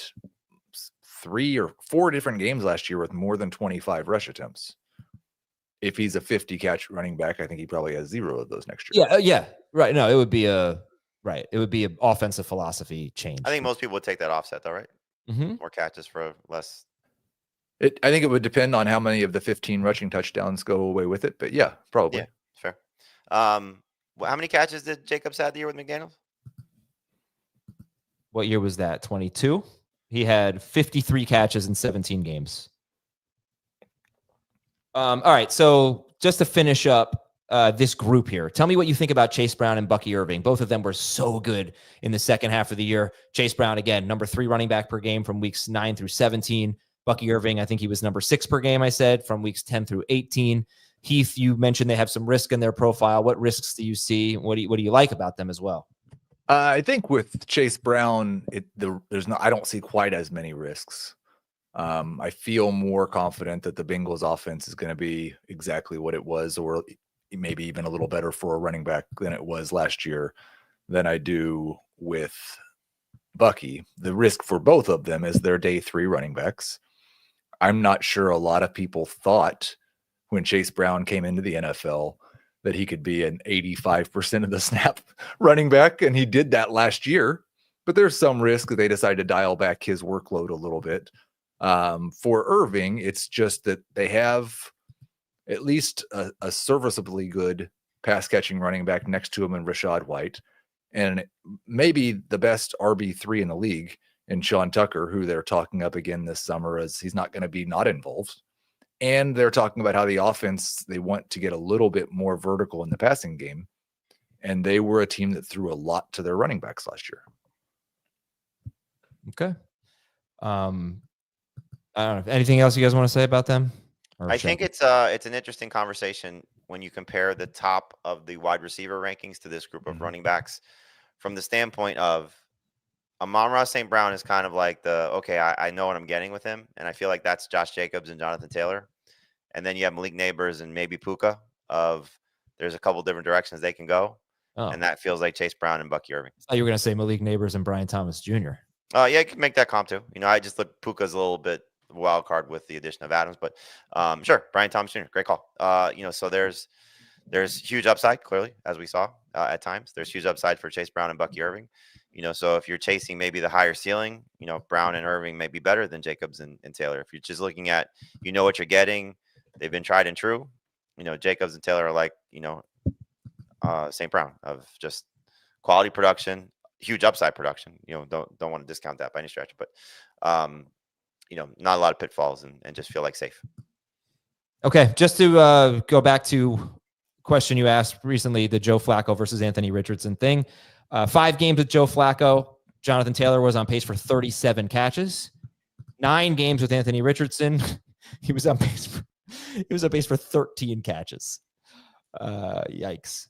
3 or 4 different games last year with more than 25 rush attempts. If he's a 50 catch running back, I think he probably has 0 of those next year. Yeah, right. No, it would be an offensive philosophy change. I think most people would take that offset though, right? Mm-hmm. More catches for less. I think it would depend on how many of the 15 rushing touchdowns go away with it, but yeah, probably. Yeah, fair. How many catches did Jacobs have the year with McDaniels? What year was that? 22? He had 53 catches in 17 games. All right, so just to finish up this group here, tell me what you think about Chase Brown and Bucky Irving. Both of them were so good in the second half of the year. Chase Brown, again, number 3 running back per game from weeks 9 through 17. Bucky Irving, I think he was number 6 per game, I said, from weeks 10 through 18. Heath, you mentioned they have some risk in their profile. What risks do you see? What do you like about them as well? I think with Chase Brown, I don't see quite as many risks. I feel more confident that the Bengals offense is going to be exactly what it was, or maybe even a little better for a running back than it was last year than I do with Bucky. The risk for both of them is they're day 3 running backs. I'm not sure a lot of people thought when Chase Brown came into the NFL that he could be an 85% of the snap running back, and he did that last year. But there's some risk that they decide to dial back his workload a little bit. For Irving, it's just that they have at least a serviceably good pass-catching running back next to him in Rashad White, and maybe the best RB3 in the league in Sean Tucker, who they're talking up again this summer as he's not going to be not involved. And they're talking about how the offense, they want to get a little bit more vertical in the passing game. And they were a team that threw a lot to their running backs last year. Okay. I don't know. Anything else you guys want to say about them? I think it's an interesting conversation when you compare the top of the wide receiver rankings to this group of running backs from the standpoint of Amon-Ra St. Brown is kind of like I know what I'm getting with him. And I feel like that's Josh Jacobs and Jonathan Taylor. And then you have Malik Neighbors and maybe Puka there's a couple different directions they can go. Oh. And that feels like Chase Brown and Bucky Irving. I thought you were going to say Malik Neighbors and Brian Thomas Jr. Yeah, you can make that comp too. I just look Puka's a little bit wild card with the addition of Adams, but sure, Brian Thomas Jr. Great call. So there's huge upside clearly, as we saw at times. There's huge upside for Chase Brown and Bucky Irving. So if you're chasing maybe the higher ceiling, Brown and Irving may be better than Jacobs and Taylor. If you're just looking at, what you're getting, they've been tried and true. Jacobs and Taylor are like, St. Brown of just quality production, huge upside production. Don't want to discount that by any stretch, but not a lot of pitfalls and just feel like safe. Okay, just to go back to question you asked recently, the Joe Flacco versus Anthony Richardson thing. 5 games with Joe Flacco. Jonathan Taylor was on pace for 37 catches. 9 games with Anthony Richardson. He was on pace for 13 catches. Yikes.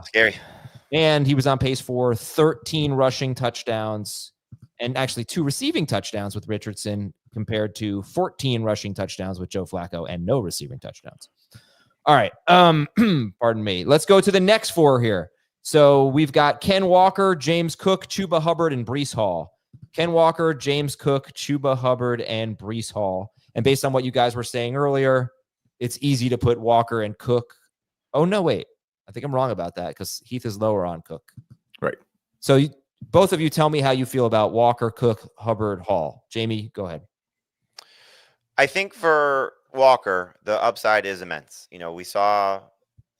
Scary. And he was on pace for 13 rushing touchdowns and actually 2 receiving touchdowns with Richardson compared to 14 rushing touchdowns with Joe Flacco and no receiving touchdowns. All right. Pardon me. Let's go to the next 4 here. So we've got Ken Walker, James Cook, Chuba Hubbard, and Breece Hall. Ken Walker, James Cook, Chuba Hubbard, and Breece Hall. And based on what you guys were saying earlier, it's easy to put Walker and Cook. Oh, no, wait. I think I'm wrong about that because Heath is lower on Cook. Right. So both of you tell me how you feel about Walker, Cook, Hubbard, Hall. Jamie, go ahead. I think for Walker, the upside is immense. We saw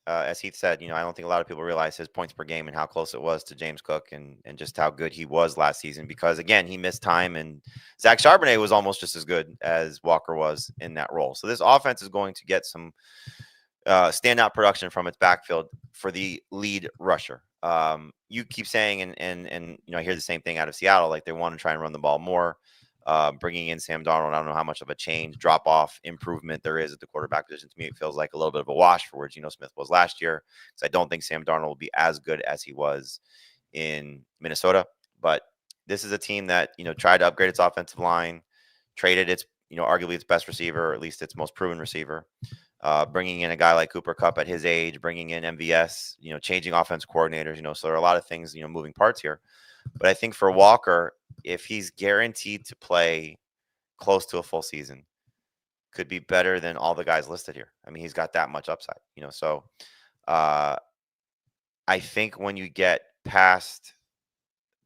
as Heath said, I don't think a lot of people realize his points per game and how close it was to James Cook and just how good he was last season, because again, he missed time, and Zach Charbonnet was almost just as good as Walker was in that role. So this offense is going to get some standout production from its backfield for the lead rusher. You keep saying, and I hear the same thing out of Seattle, like they want to try and run the ball more. Bringing in Sam Darnold, I don't know how much of a change, drop off, improvement there is at the quarterback position. To me, it feels like a little bit of a wash for where Geno Smith was last year, because I don't think Sam Darnold will be as good as he was in Minnesota. But this is a team that tried to upgrade its offensive line, traded its arguably its best receiver, or at least its most proven receiver. Bringing in a guy like Cooper Kupp at his age, bringing in MVS, changing offense coordinators, so there are a lot of things, moving parts here. But I think for Walker, if he's guaranteed to play close to a full season, could be better than all the guys listed here. I mean, he's got that much upside, so I think when you get past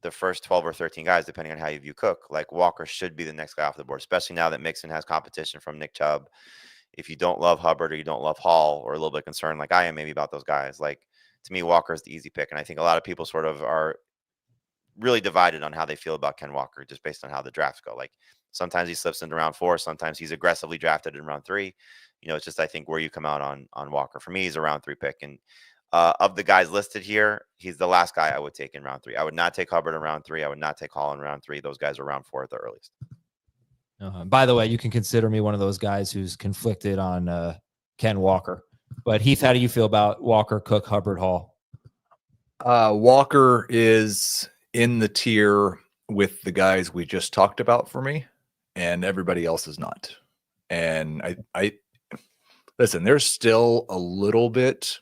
the first 12 or 13 guys, depending on how you view Cook, like Walker should be the next guy off the board, especially now that Mixon has competition from Nick Chubb. If you don't love Hubbard or you don't love Hall, or a little bit concerned like I am maybe about those guys, like to me, Walker is the easy pick. And I think a lot of people sort of are really divided on how they feel about Ken Walker just based on how the drafts go. Like sometimes he slips into round 4, sometimes he's aggressively drafted in round 3. It's just, I think where you come out on Walker. For me, he's a round 3 pick. And of the guys listed here, he's the last guy I would take in round 3. I would not take Hubbard in round 3. I would not take Hall in round 3. Those guys are round 4 at the earliest. By the way, you can consider me one of those guys who's conflicted on Ken Walker. But Heath, how do you feel about Walker, Cook, Hubbard, Hall? Walker is in the tier with the guys we just talked about for me, and everybody else is not. And I listen, there's still a little bit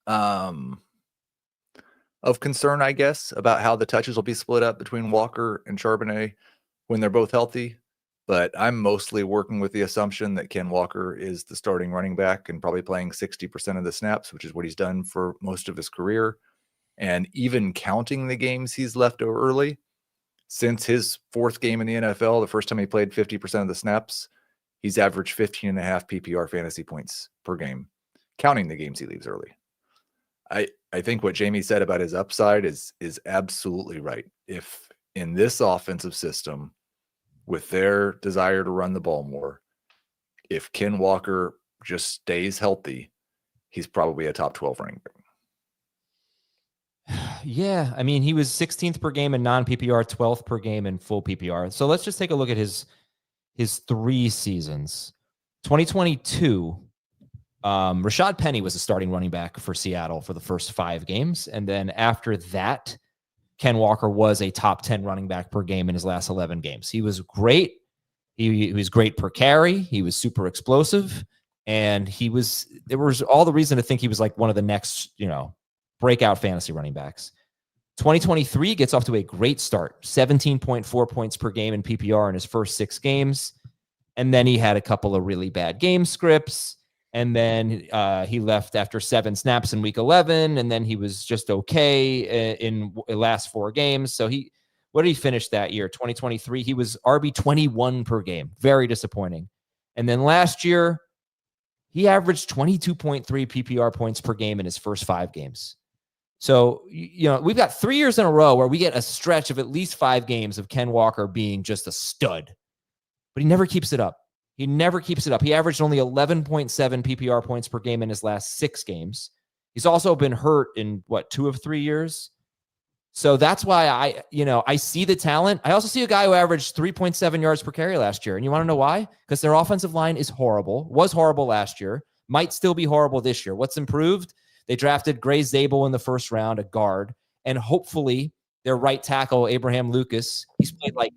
of concern, I guess, about how the touches will be split up between Walker and Charbonnet when they're both healthy. But I'm mostly working with the assumption that Ken Walker is the starting running back and probably playing 60% of the snaps, which is what he's done for most of his career. And even counting the games he's left early, since his 4th game in the NFL, the first time he played 50% of the snaps, he's averaged 15.5 PPR fantasy points per game, counting the games he leaves early. I think what Jamie said about his upside is absolutely right. If in this offensive system, with their desire to run the ball more, if Ken Walker just stays healthy, he's probably a top 12 running back. Yeah, I mean, he was 16th per game in non-PPR, 12th per game in full PPR. So let's just take a look at his 3 seasons. 2022, Rashad Penny was a starting running back for Seattle for the first 5 games. And then after that, Ken Walker was a top 10 running back per game in his last 11 games. He was great. He was great per carry. He was super explosive. And there was all the reason to think he was like one of the next, breakout fantasy running backs. 2023 gets off to a great start, 17.4 points per game in PPR in his first 6 games. And then he had a couple of really bad game scripts. And then he left after 7 snaps in week 11. And then he was just okay in the last 4 games. So what did he finish that year? 2023, he was RB 21 per game. Very disappointing. And then last year, he averaged 22.3 PPR points per game in his first 5 games. So, we've got 3 years in a row where we get a stretch of at least 5 games of Ken Walker being just a stud. But he never keeps it up. He averaged only 11.7 PPR points per game in his last 6 games. He's also been hurt in 2 of 3 years. So that's why I see the talent. I also see a guy who averaged 3.7 yards per carry last year. And you want to know why? Because their offensive line is horrible, was horrible last year, might still be horrible this year. What's improved? They drafted Gray Zabel in the first round, a guard, and hopefully their right tackle, Abraham Lucas, he's played like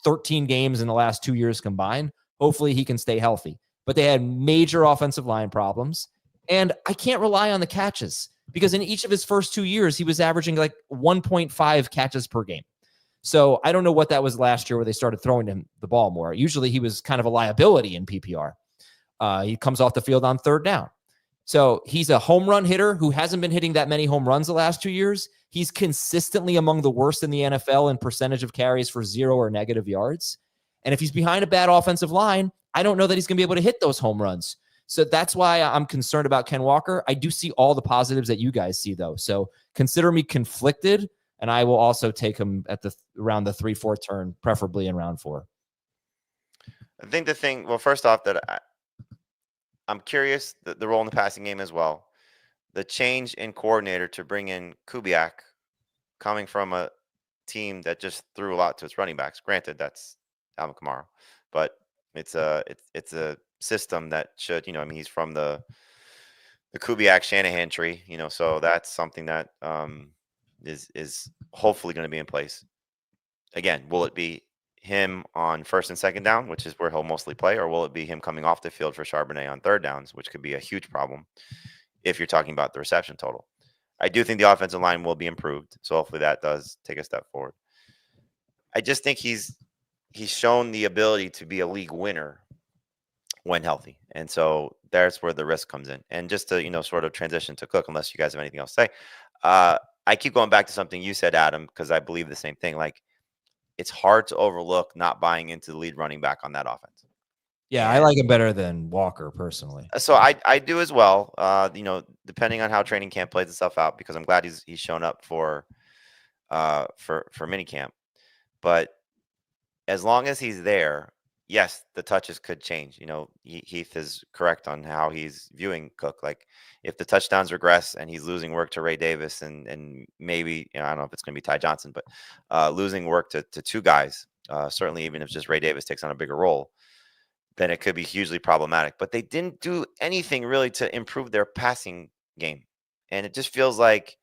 13 games in the last 2 years combined. Hopefully he can stay healthy. But they had major offensive line problems, and I can't rely on the catches because in each of his first 2 years, he was averaging like 1.5 catches per game. So I don't know what that was last year where they started throwing him the ball more. Usually he was kind of a liability in PPR. He comes off the field on 3rd down. So he's a home run hitter who hasn't been hitting that many home runs the last 2 years. He's consistently among the worst in the NFL in percentage of carries for 0 or negative yards. And if he's behind a bad offensive line, I don't know that he's going to be able to hit those home runs. So that's why I'm concerned about Ken Walker. I do see all the positives that you guys see, though. So consider me conflicted, and I will also take him at around the 3-4 turn, preferably in round 4. I think well, first off, that I'm curious the role in the passing game as well. The change in coordinator to bring in Kubiak, coming from a team that just threw a lot to its running backs. Granted, that's Alvin Kamara, but it's a system that should, he's from the Kubiak Shanahan tree, so that's something that is hopefully going to be in place. Again, will it be him on first and second down, which is where he'll mostly play, or will it be him coming off the field for Charbonnet on third downs, which could be a huge problem if you're talking about the reception total. I do think the offensive line will be improved, so hopefully that does take a step forward. I just think he's shown the ability to be a league winner when healthy, and so that's where the risk comes in. And just to sort of transition to Cook, unless you guys have anything else to say, I keep going back to something you said, Adam, because I believe the same thing. Like, it's hard to overlook not buying into the lead running back on that offense. Yeah, I like him better than Walker personally. So I do as well. Depending on how training camp plays itself out, because I'm glad he's shown up for minicamp. But as long as he's there, yes, the touches could change. Heath is correct on how he's viewing Cook. Like, if the touchdowns regress and he's losing work to Ray Davis and maybe, I don't know if it's going to be Ty Johnson, but losing work to two guys, certainly even if just Ray Davis takes on a bigger role, then it could be hugely problematic. But they didn't do anything really to improve their passing game. And it just feels like,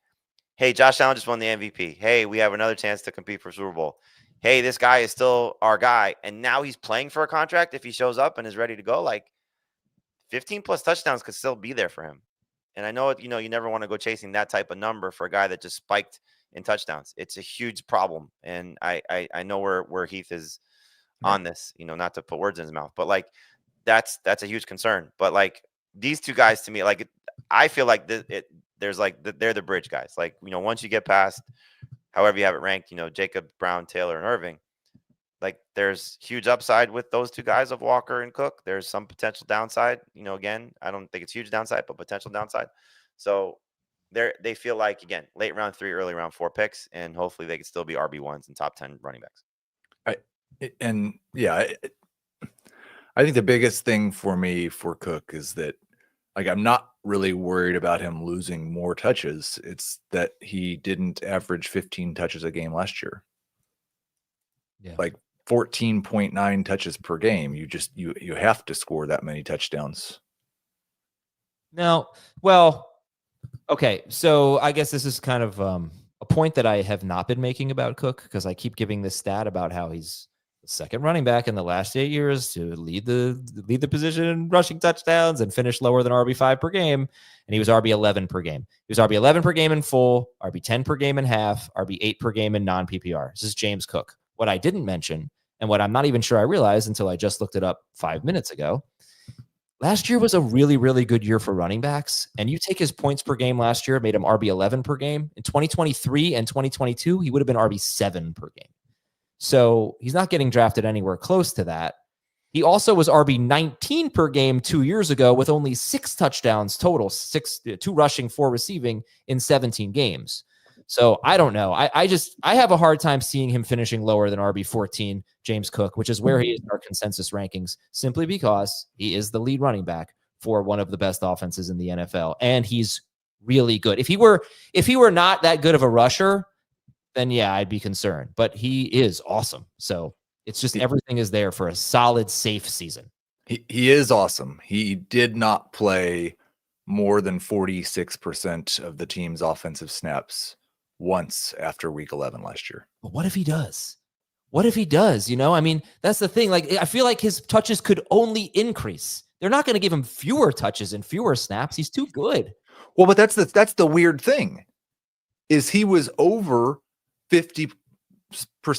hey, Josh Allen just won the MVP. Hey, we have another chance to compete for Super Bowl. Hey, this guy is still our guy. And now he's playing for a contract if he shows up and is ready to go. Like, 15 plus touchdowns could still be there for him. And I know, you never want to go chasing that type of number for a guy that just spiked in touchdowns. It's a huge problem. And I know where Heath is on this, not to put words in his mouth, but like, that's a huge concern. But like, these two guys, to me, like, I feel like there's like, they're the bridge guys. Like, once you get past however you have it ranked, Jacob, Brown, Taylor, and Irving, like, there's huge upside with those two guys of Walker and Cook. There's some potential downside. Again, I don't think it's huge downside, but potential downside. So they feel like, again, late round 3, early round 4 picks, and hopefully they can still be RB1s and top 10 running backs. I think the biggest thing for me for Cook is that, like, I'm not really worried about him losing more touches. It's that he didn't average 15 touches a game last year. Yeah. Like 14.9 touches per game. You have to score that many touchdowns. Now, well, okay. So I guess this is kind of a point that I have not been making about Cook, because I keep giving this stat about how he's the second running back in the last 8 years to lead the position in rushing touchdowns and finish lower than RB5 per game. And he was RB11 per game. He was RB11 per game in full, RB10 per game in half, RB8 per game in non-PPR. This is James Cook. What I didn't mention, and what I'm not even sure I realized until I just looked it up 5 minutes ago, last year was a really, really good year for running backs. And you take his points per game last year, made him RB11 per game. In 2023 and 2022, he would have been RB7 per game. So he's not getting drafted anywhere close to that. He also was RB19 per game 2 years ago with only 6 touchdowns total, 2 rushing, 4 receiving in 17 games. So I don't know. I have a hard time seeing him finishing lower than RB14, James Cook, which is where he is in our consensus rankings, simply because he is the lead running back for one of the best offenses in the NFL. And he's really good. If he were not that good of a rusher, then yeah, I'd be concerned. But he is awesome. So it's just everything is there for a solid, safe season. He is awesome. He did not play more than 46% of the team's offensive snaps once after week 11 last year. But what if he does? What if he does? I mean, that's the thing. Like, I feel like his touches could only increase. They're not going to give him fewer touches and fewer snaps. He's too good. Well, but that's the weird thing, is he was over 50%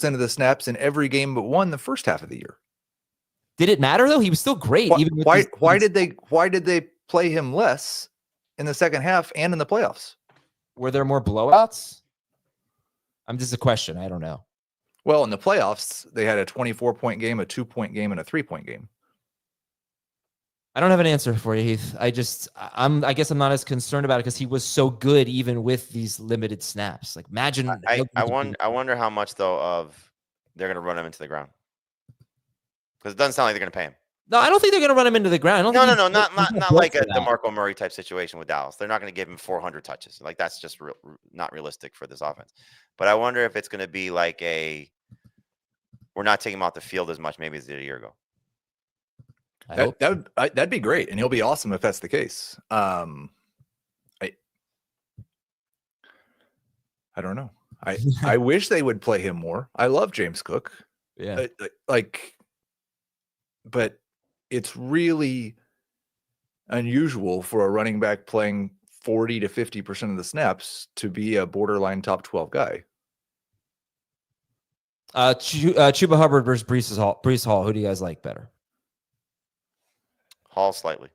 of the snaps in every game but one the first half of the year. Did it matter though? He was still great. Why did they play him less in the second half and in the playoffs? Were there more blowouts? Just a question. I don't know. Well, in the playoffs, they had a 24-point game, a 2-point game, and a 3-point game. I don't have an answer for you, Heath. I guess I'm not as concerned about it because he was so good even with these limited snaps. Like imagine. I wonder how much though of they're going to run him into the ground, because it doesn't sound like they're going to pay him. No, I don't think they're going to run him into the ground. No, not like a DeMarco Murray type situation with Dallas. They're not going to give him 400 touches. Like that's just not realistic for this offense. But I wonder if it's going to be like we're not taking him off the field as much maybe as they did a year ago. That'd be great, and he'll be awesome if that's the case. I don't know. I wish they would play him more. I love James Cook. Yeah. But it's really unusual for a running back playing 40 to 50% of the snaps to be a borderline top 12 guy. Chuba Hubbard versus Breece Hall. Who do you guys like better? Hall slightly.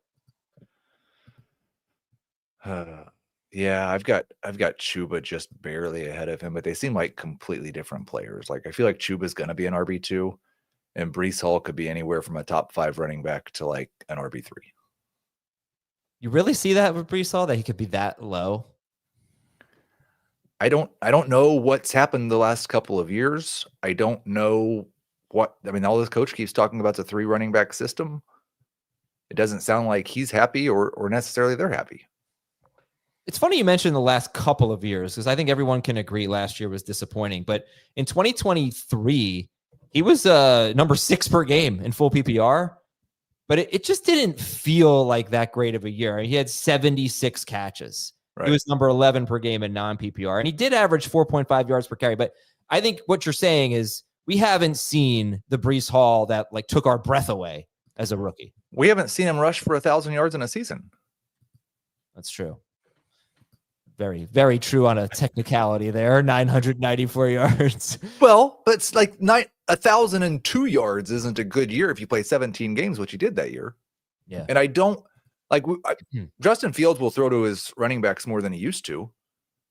Yeah, I've got Chuba just barely ahead of him, but they seem like completely different players. Like I feel like Chuba's going to be an RB2, and Breece Hall could be anywhere from a top 5 running back to like an RB3. You really see that with Breece Hall, that he could be that low? I don't know what's happened the last couple of years. I don't know all this coach keeps talking about the 3 running back system. It doesn't sound like he's happy or necessarily they're happy. It's funny you mentioned the last couple of years, because I think everyone can agree last year was disappointing. But in 2023, he was number 6 per game in full PPR. But it just didn't feel like that great of a year. He had 76 catches. Right. He was number 11 per game in non-PPR. And he did average 4.5 yards per carry. But I think what you're saying is we haven't seen the Breece Hall that like took our breath away as a rookie. We haven't seen him rush for 1,000 yards in a season. That's true. Very, very true on a technicality there. 994 yards. Well, but it's like 1,002 yards isn't a good year if you play 17 games, which he did that year. Yeah. And I don't like Justin Fields will throw to his running backs more than he used to,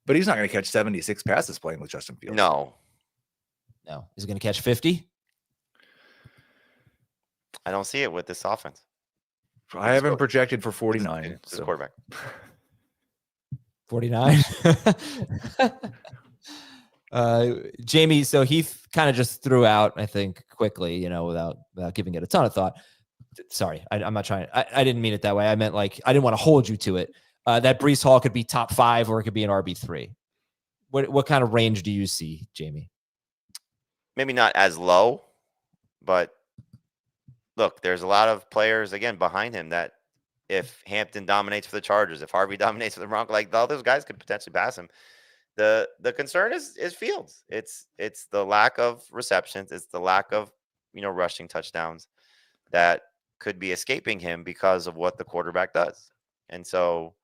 but he's not going to catch 76 passes playing with Justin Fields. No. Is he going to catch 50? I don't see it with this offense. I haven't projected for 49. This quarterback. 49. Jamie, so Heath kind of just threw out, I think, quickly, without giving it a ton of thought. Sorry, I'm not trying. I didn't mean it that way. I meant like I didn't want to hold you to it. That Breece Hall could be top 5 or it could be an RB3. What kind of range do you see, Jamie? Maybe not as low, but look, there's a lot of players again behind him that if Hampton dominates for the Chargers, if Harvey dominates for the Broncos, like all those guys could potentially pass him. The concern is Fields. It's the lack of receptions. It's the lack of rushing touchdowns that could be escaping him because of what the quarterback does. And so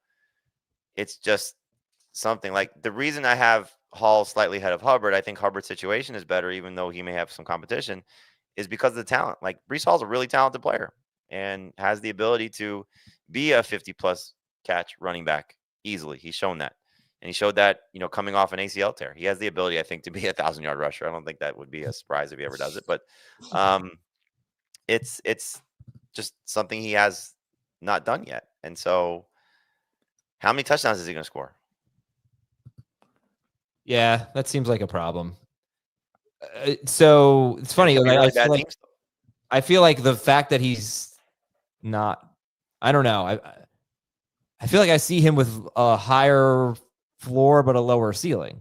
it's just something like the reason I have Hall slightly ahead of Hubbard. I think Hubbard's situation is better, even though he may have some competition, is because of the talent. Like Breece Hall's a really talented player and has the ability to be a 50+ catch running back easily. He's shown that. And he showed that, coming off an ACL tear. He has the ability, I think, to be a 1,000-yard rusher. I don't think that would be a surprise if he ever does it. But it's just something he has not done yet. And so how many touchdowns is he going to score? Yeah, that seems like a problem. So it's funny. I feel like the fact that he's not, I don't know. I feel like I see him with a higher floor but a lower ceiling.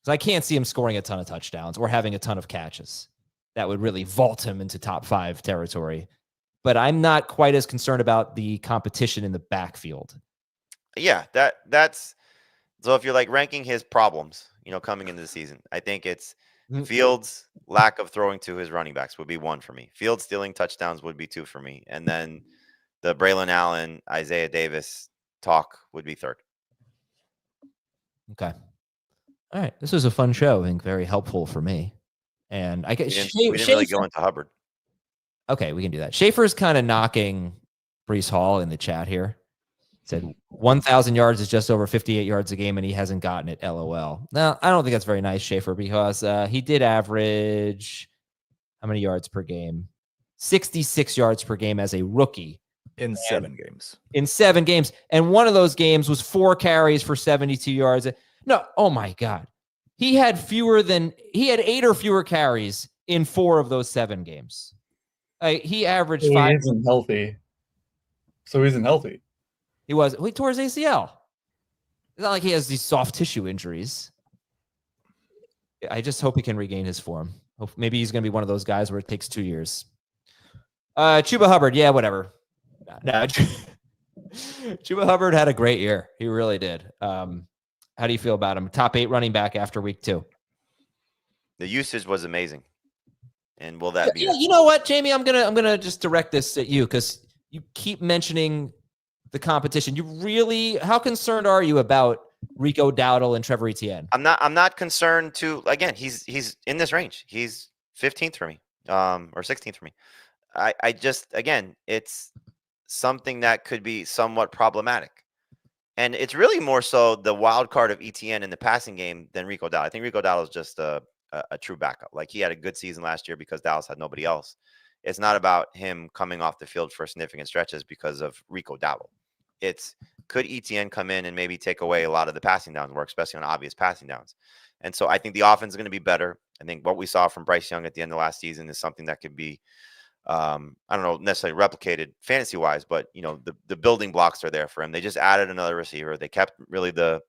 So I can't see him scoring a ton of touchdowns or having a ton of catches that would really vault him into top 5 territory. But I'm not quite as concerned about the competition in the backfield. Yeah, that's so if you're like ranking his problems, coming into the season, I think it's Fields' lack of throwing to his running backs would be 1 for me. Fields stealing touchdowns would be 2 for me. And then the Braylon Allen, Isaiah Davis talk would be 3rd. Okay. All right. This was a fun show. I think very helpful for me. And I guess we didn't really go into Hubbard. Okay, we can do that. Schaefer's kind of knocking Breece Hall in the chat here. Said 1,000 yards is just over 58 yards a game, and he hasn't gotten it. LOL. Now, I don't think that's very nice, Schaefer, because he did average how many yards per game? 66 yards per game as a rookie in 7 games. In 7 games. And one of those games was 4 carries for 72 yards. No, oh my God. He had 8 or fewer carries in 4 of those 7 games. He averaged 5. He isn't healthy. So he isn't healthy. He tore his ACL. It's not like he has these soft tissue injuries. I just hope he can regain his form. Maybe he's going to be one of those guys where it takes 2 years. Chuba Hubbard, yeah, whatever. No, Chuba Hubbard had a great year. He really did. How do you feel about him? Top 8 running back after week 2. The usage was amazing. And will that be? You know what, Jamie? I'm gonna just direct this at you because you keep mentioning the competition. How concerned are you about Rico Dowdle and Trevor Etienne? I'm not concerned again, he's in this range. He's 15th for me. Or 16th for me. I just, again, it's something that could be somewhat problematic. And it's really more so the wild card of Etienne in the passing game than Rico Dowdle. I think Rico Dowdle is just a true backup. Like, he had a good season last year because Dallas had nobody else. It's not about him coming off the field for significant stretches because of Rico Dowdle. It's, could Etienne come in and maybe take away a lot of the passing down work, especially on obvious passing downs? And so I think the offense is going to be better. I think what we saw from Bryce Young at the end of last season is something that could be, I don't know, necessarily replicated fantasy wise, but the building blocks are there for him. They just added another receiver. They kept really the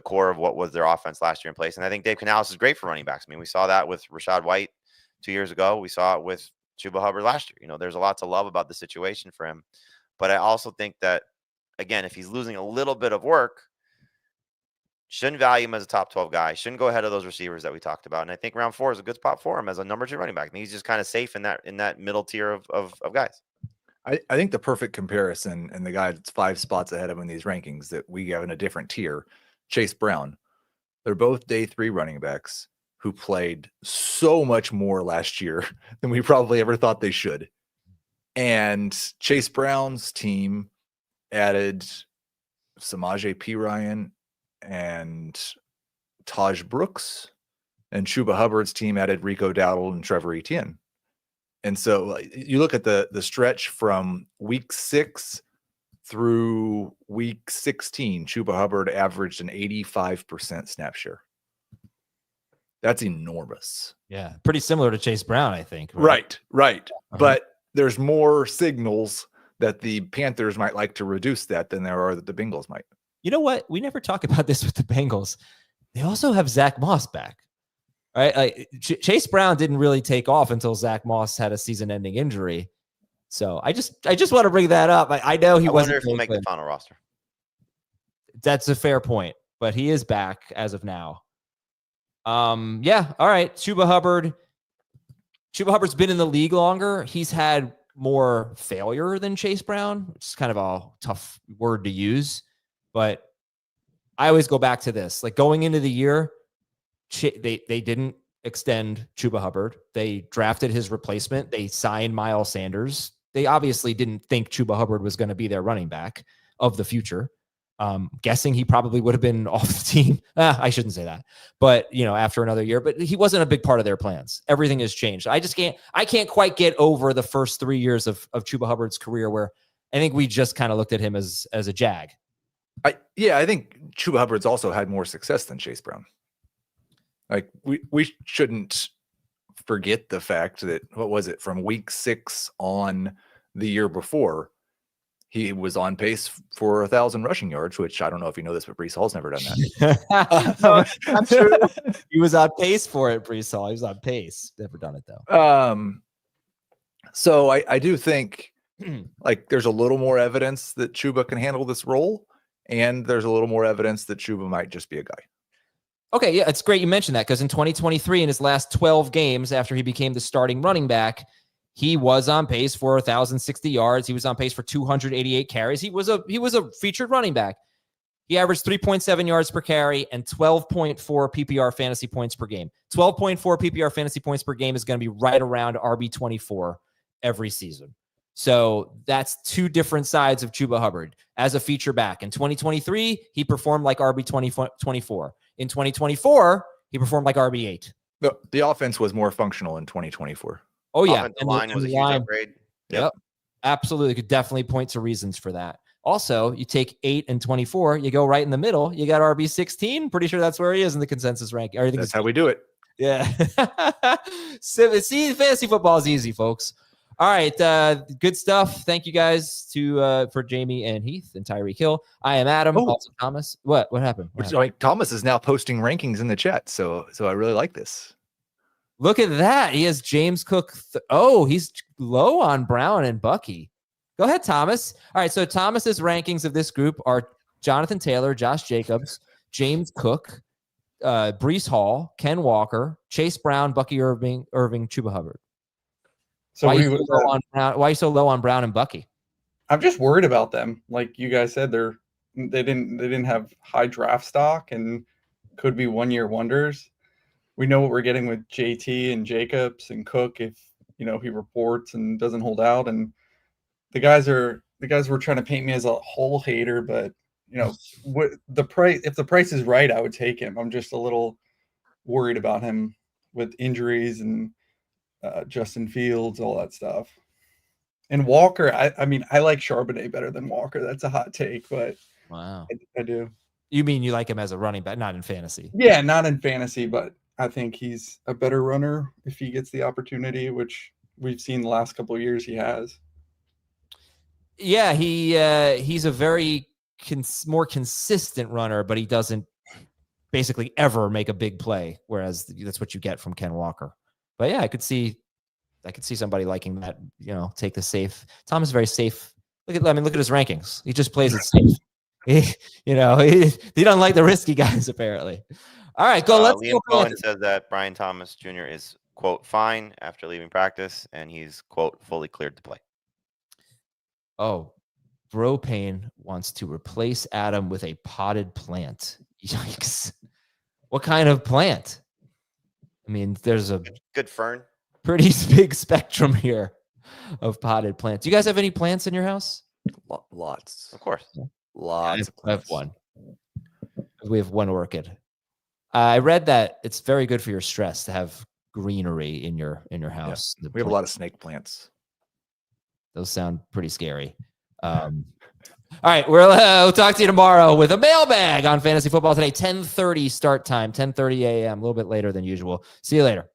core of what was their offense last year in place. And I think Dave Canales is great for running backs. I mean, we saw that with Rashad White 2 years ago. We saw it with Chuba Hubbard last year. There's a lot to love about the situation for him. But I also think that, again, if he's losing a little bit of work, shouldn't value him as a top 12 guy. Shouldn't go ahead of those receivers that we talked about. And I think round 4 is a good spot for him as a number 2 running back. I think he's just kind of safe in that middle tier of guys. I think the perfect comparison, and the guy that's 5 spots ahead of him in these rankings that we have in a different tier, Chase Brown. They're both day 3 running backs who played so much more last year than we probably ever thought they should. And Chase Brown's team added Samaje Perine and Taj Brooks, and Chuba Hubbard's team added Rico Dowdle and Trevor Etienne. And so you look at the stretch from week 6 through week 16, Chuba Hubbard averaged an 85% snap share. That's enormous. Yeah, pretty similar to Chase Brown, I think. Right. Uh-huh. But there's more signals that the Panthers might like to reduce that than there are that the Bengals might. You know what? We never talk about this with the Bengals. They also have Zach Moss back. Right? Like, Chase Brown didn't really take off until Zach Moss had a season-ending injury. So I just want to bring that up. I know he wasn't. I wonder if he'll make the final roster. That's a fair point, but he is back as of now. Yeah. All right. Chuba Hubbard's been in the league longer. He's had more failure than Chase Brown, which is kind of a tough word to use, but I always go back to this. Like, going into the year, they didn't extend Chuba Hubbard. They drafted his replacement. They signed Miles Sanders. They obviously didn't think Chuba Hubbard was going to be their running back of the future. Guessing he probably would have been off the team. I shouldn't say that, but after another year, but he wasn't a big part of their plans. Everything has changed. I can't quite get over the first 3 years of Chuba Hubbard's career, where I think we just kind of looked at him as a jag. I think Chuba Hubbard's also had more success than Chase Brown. Like, we shouldn't forget the fact that, what was it, from week 6 on the year before, he was on pace for 1,000 rushing yards, which I don't know if you know this, but Breece Hall's never done that. I'm sure he was on pace for it, Breece Hall. He was on pace. Never done it, though. So I do think like there's a little more evidence that Chuba can handle this role, and there's a little more evidence that Chuba might just be a guy. Okay, yeah, it's great you mentioned that, because in 2023, in his last 12 games after he became the starting running back, he was on pace for 1,060 yards. He was on pace for 288 carries. He was a featured running back. He averaged 3.7 yards per carry and 12.4 PPR fantasy points per game. 12.4 PPR fantasy points per game is going to be right around RB24 every season. So that's 2 different sides of Chuba Hubbard as a feature back. In 2023, he performed like RB24. In 2024, he performed like RB8. The offense was more functional in 2024. Oh, yeah. The line was a huge upgrade. Yep. Absolutely. Could definitely point to reasons for that. Also, you take 8 and 24, you go right in the middle. You got RB 16. Pretty sure that's where he is in the consensus ranking. That's how we do it. Yeah. See, fantasy football is easy, folks. All right. Good stuff. Thank you guys for Jamie and Heath and Tyreek Hill. I am Adam. Oh. Also Thomas. What happened? Thomas is now posting rankings in the chat, so I really like this. Look at that. He has James Cook. He's low on Brown and Bucky. Go ahead, Thomas. All right. So Thomas's rankings of this group are Jonathan Taylor, Josh Jacobs, James Cook, Breece Hall, Ken Walker, Chase Brown, Bucky Irving, Chuba Hubbard. So why are you so low on Brown and Bucky? I'm just worried about them. Like you guys said, they didn't have high draft stock and could be 1-year wonders. We know what we're getting with JT and Jacobs and Cook if he reports and doesn't hold out. And the guys were trying to paint me as a whole hater, but what the price, if the price is right, I would take him. I'm just a little worried about him with injuries and Justin Fields, all that stuff. And Walker, I like Charbonnet better than Walker. That's a hot take, but wow, I do. You mean you like him as a running back, not in fantasy? Yeah, not in fantasy, but I think he's a better runner if he gets the opportunity, which we've seen the last couple of years he has. Yeah, he's a very more consistent runner, but he doesn't basically ever make a big play, whereas that's what you get from Ken Walker. But yeah, I could see somebody liking that, take the safe. Tom is very safe. Look at his rankings. He just plays it safe. He doesn't like the risky guys, apparently. All right, go. Let's Liam go. Cohen says that Brian Thomas Jr. is, quote, fine after leaving practice, and he's, quote, fully cleared to play. Oh, Bro Payne wants to replace Adam with a potted plant. Yikes. What kind of plant? I mean, there's a good fern. Pretty big spectrum here of potted plants. Do you guys have any plants in your house? Lots. Of course. Lots of plants. I have one. We have one orchid. I read that it's very good for your stress to have greenery in your house. Yeah. We have a lot of snake plants. Those sound pretty scary. All right, we'll talk to you tomorrow with a mailbag on Fantasy Football Today. 10:30 start time, 10:30 a.m., a little bit later than usual. See you later.